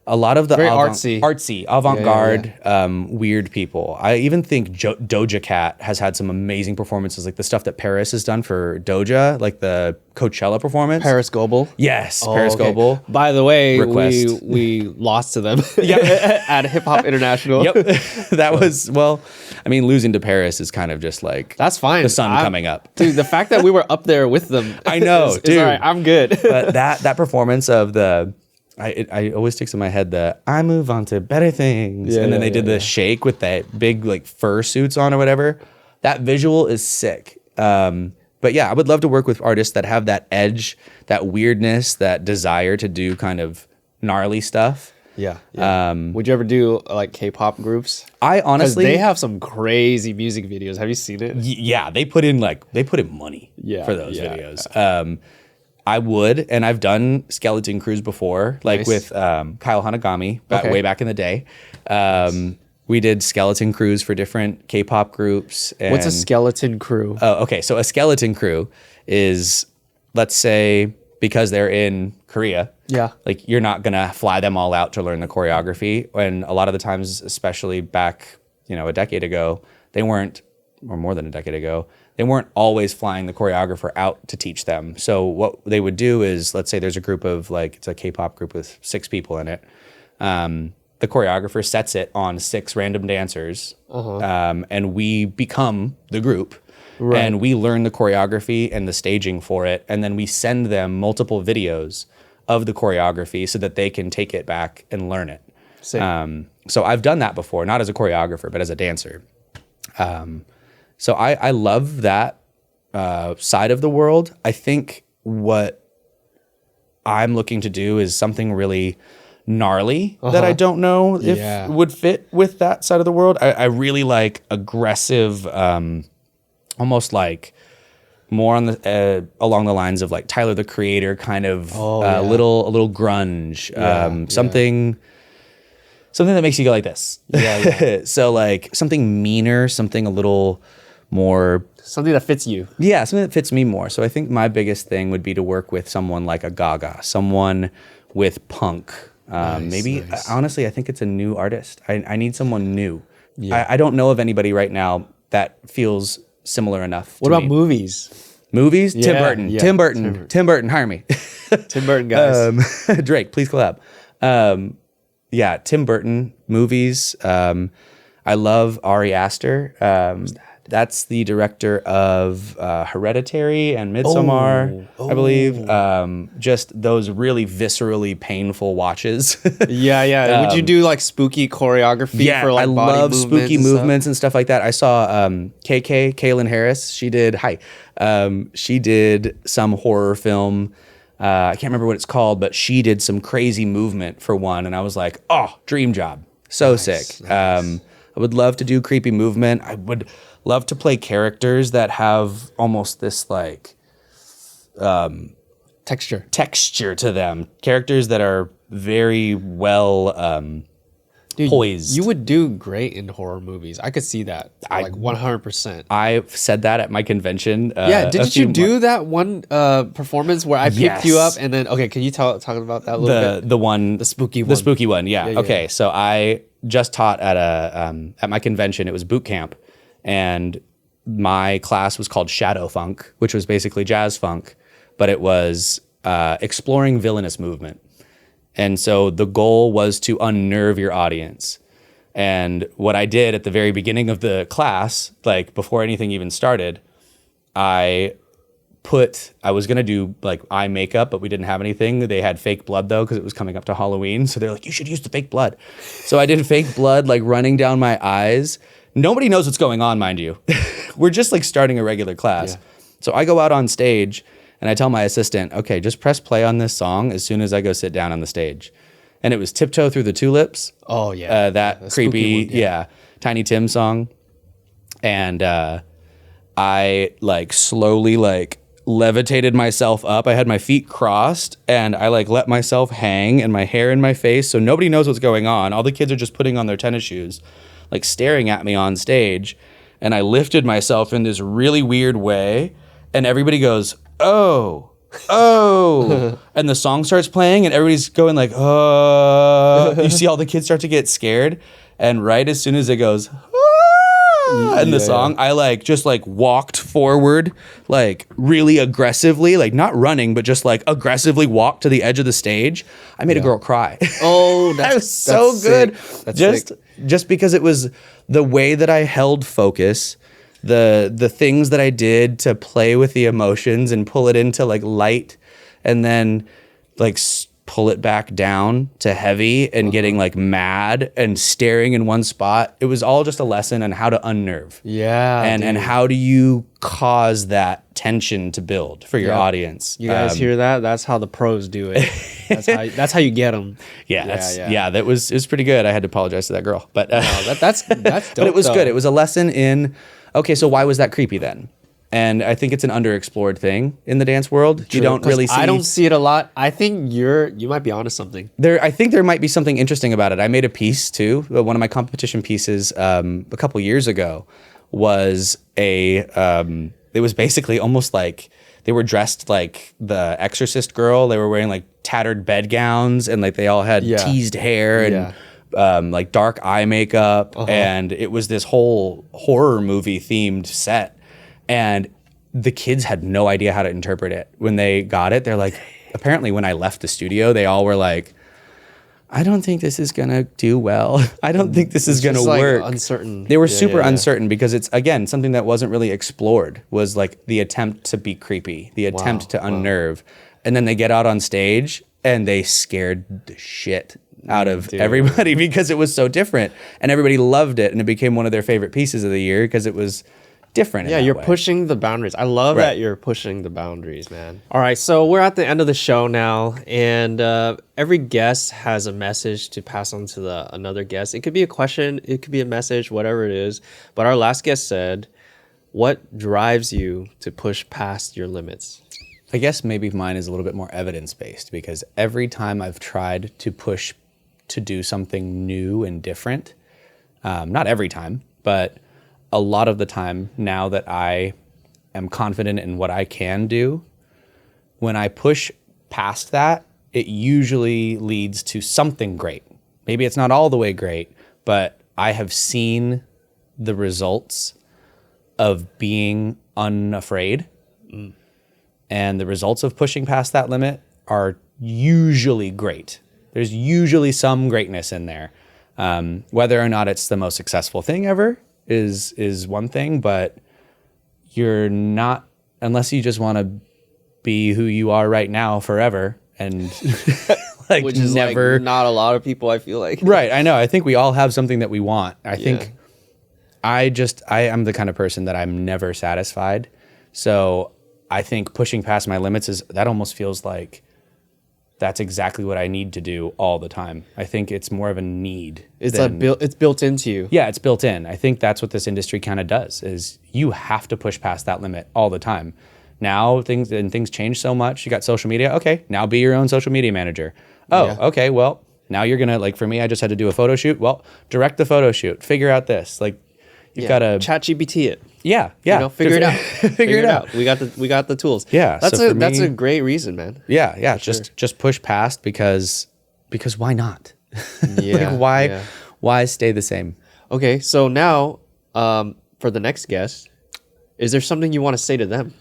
A lot of the Very artsy. avant-garde, weird people. I even think Doja Cat has had some amazing performances, like the stuff that Paris has done for Doja, like the Coachella performance. Paris Goebel. Yes, Oh, Paris okay. Goebel. By the way, Request. we lost to them at Hip Hop International. Yep, that was, losing to Paris is kind of just like That's fine. the sun coming up. Dude, the fact that we were up there with them. I know, is dude. all right. I'm good. But that performance of I always sticks in my head I move on to better things. Yeah, and then yeah, they did yeah, the shake with that big like fur suits on or whatever. That visual is sick. But yeah, I would love to work with artists that have that edge, that weirdness, that desire to do kind of gnarly stuff. Yeah. Would you ever do like K-pop groups? I 'Cause honestly, they have some crazy music videos. Have you seen it? yeah, they put in money Yeah, for those yeah. videos. I would, and I've done skeleton crews before, like Nice. with Kyle Hanagami, Okay. way back in the day. We did skeleton crews for different K-pop groups. And, What's a skeleton crew? Oh, okay. So a skeleton crew is, let's say, because they're in Korea. Yeah. Like you're not gonna fly them all out to learn the choreography. And a lot of the times, especially back, a decade ago, they weren't, or more than a decade ago, they weren't always flying the choreographer out to teach them. So what they would do is, let's say there's a group of it's a K-pop group with 6 people in it. The choreographer sets it on 6 random dancers, and we become the group. Right. And we learn the choreography and the staging for it, and then we send them multiple videos of the choreography so that they can take it back and learn it. So I've done that before, not as a choreographer, but as a dancer. So I love that side of the world. I think what I'm looking to do is something really gnarly that I don't know if would fit with that side of the world. I really like aggressive, almost like more on the along the lines of like Tyler the Creator kind of a little grunge, something that makes you go like this. So like something meaner, something a little more, Something that fits you. yeah, something that fits me more. So I think my biggest thing would be to work with someone like a Gaga, someone with punk. Maybe honestly, I think it's a new artist. I need someone new. I don't know of anybody right now that feels similar enough. What about movies? Movies? Tim Yeah, Burton. yeah. Tim Burton. Tim Burton. Hire me. Tim Burton guys. Drake, please collab. Yeah, Tim Burton movies. I love Ari Aster. That's the director of Hereditary and Midsommar, I believe. Just those really viscerally painful watches. Yeah. Would you do like spooky choreography for like I body love movements spooky and stuff? movements and stuff like that. I saw Kaylin Harris. She did she did some horror film. I can't remember what it's called, but she did some crazy movement for one, and I was like, oh, dream job. So sick. Nice. I would love to do creepy movement. I would love to play characters that have almost this like texture to them. Characters that are very well poised. You would do great in horror movies. I could see that. Like 100%. I've said that at my convention. Didn't you do that one performance where I picked you up and then can you talk about that a little bit? The spooky one. Yeah. Okay. Yeah. So I just taught at my convention. It was boot camp, and my class was called Shadow Funk, which was basically jazz funk, but it was exploring villainous movement. And so the goal was to unnerve your audience. And what I did at the very beginning of the class, like before anything even started, I was going to do like eye makeup, but we didn't have anything. They had fake blood though, because it was coming up to Halloween. So they're like, you should use the fake blood. So I did fake blood, like running down my eyes. Nobody knows what's going on, mind you. We're just like starting a regular class. Yeah. So I go out on stage and I tell my assistant, okay, just press play on this song as soon as I go sit down on the stage. And it was Tiptoe Through the Tulips. Oh, yeah. That creepy, one, Tiny Tim song. And I like slowly like levitated myself up. I had my feet crossed and I like let myself hang and my hair in my face. So nobody knows what's going on. All the kids are just putting on their tennis shoes, like staring at me on stage. And I lifted myself in this really weird way. And everybody goes, oh. And the song starts playing and everybody's going like, you see all the kids start to get scared. And right as soon as it goes, and the song, I like just like walked forward, like really aggressively, like not running, but just like aggressively walked to the edge of the stage. I made a girl cry. Oh, that was so good. Just because it was the way that I held focus, the things that I did to play with the emotions and pull it into like light, and then like pull it back down to heavy and getting like mad and staring in one spot. It was all just a lesson on how to unnerve. Yeah. And how do you cause that tension to build for your audience. You guys hear that? That's how the pros do it. That's how you get them. Yeah, it was pretty good. I had to apologize to that girl, but That's dope. but it was though. good. It was a lesson in, okay, so why was that creepy then? And I think it's an underexplored thing in the dance world. You don't 'Cause really see. I don't see it a lot. I think you might be onto something. I think there might be something interesting about it. I made a piece too. One of my competition pieces a couple years ago was it was basically almost like they were dressed like the Exorcist girl. They were wearing like tattered bed gowns and like they all had Yeah. teased hair and like dark eye makeup. And it was this whole horror movie themed set. And the kids had no idea how to interpret it. When they got it, they're like, apparently when I left the studio, they all were like, I don't think this is gonna do well. I don't think this is gonna just, like, work. uncertain. They were Yeah, super yeah, yeah. uncertain because it's, again, something that wasn't really explored, was like the attempt to be creepy, the attempt to unnerve. And then they get out on stage and they scared the shit out of everybody because it was so different. And everybody loved it. And it became one of their favorite pieces of the year because it was different. Yeah, in that you're way. pushing the boundaries. I love Right. that you're pushing the boundaries, man. All right, so we're at the end of the show now, and every guest has a message to pass on to another guest. It could be a question, it could be a message, whatever it is. But our last guest said, "What drives you to push past your limits?" I guess maybe mine is a little bit more evidence-based because every time I've tried to push to do something new and different, not every time, but a lot of the time now that I am confident in what I can do, when I push past that, it usually leads to something great. Maybe it's not all the way great, but I have seen the results of being unafraid. And the results of pushing past that limit are usually great. There's usually some greatness in there. Whether or not it's the most successful thing ever is one thing, but you're not, unless you just want to be who you are right now forever and like Which is never. like not a lot of people, I feel like. Right, I know. I think we all have something that we want. I think I am the kind of person that I'm never satisfied. So I think pushing past my limits that almost feels like that's exactly what I need to do all the time. I think it's more of a need. It's built into you. Yeah, it's built in. I think that's what this industry kind of does, is you have to push past that limit all the time. Now things change so much. You got social media. Okay, now be your own social media manager. Oh, okay, well, now you're gonna, like, for me, I just had to do a photo shoot. Well, direct the photo shoot. Figure out this. Like, you've got to chat GPT it. Yeah. You know, figure it out. Figure it out. We got the tools. Yeah, That's so for that's me- a great reason, man. Yeah. Just push past because why not? Yeah. Why stay the same? Okay, so now for the next guest, is there something you want to say to them?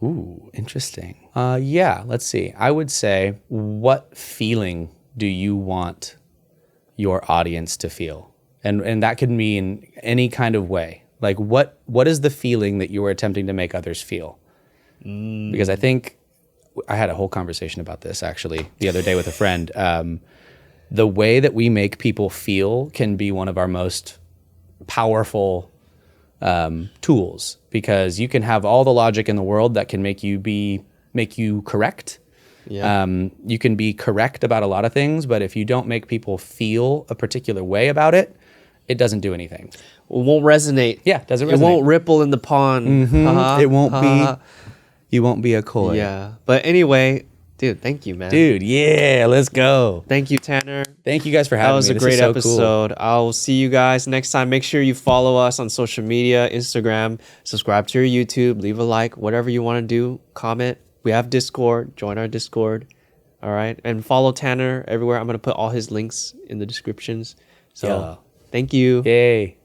Ooh, interesting. Yeah, let's see. I would say, what feeling do you want your audience to feel? And that could mean any kind of way. Like, what is the feeling that you are attempting to make others feel? Because I think I had a whole conversation about this actually the other day with a friend. The way that we make people feel can be one of our most powerful tools, because you can have all the logic in the world that can make you correct. Yeah. You can be correct about a lot of things, but if you don't make people feel a particular way about it, it doesn't do anything. It won't resonate. Yeah, it doesn't resonate. It won't ripple in the pond. It won't be. You won't be a koi. Yeah. But anyway, dude, thank you, man. Dude, yeah, let's go. Thank you, Tanner. Thank you guys for having That was me. a This great is so cool. episode. I'll see you guys next time. Make sure you follow us on social media, Instagram, subscribe to your YouTube, leave a like, whatever you want to do, comment. We have Discord. Join our Discord. All right. And follow Tanner everywhere. I'm going to put all his links in the descriptions. So Yeah. thank you. Yay.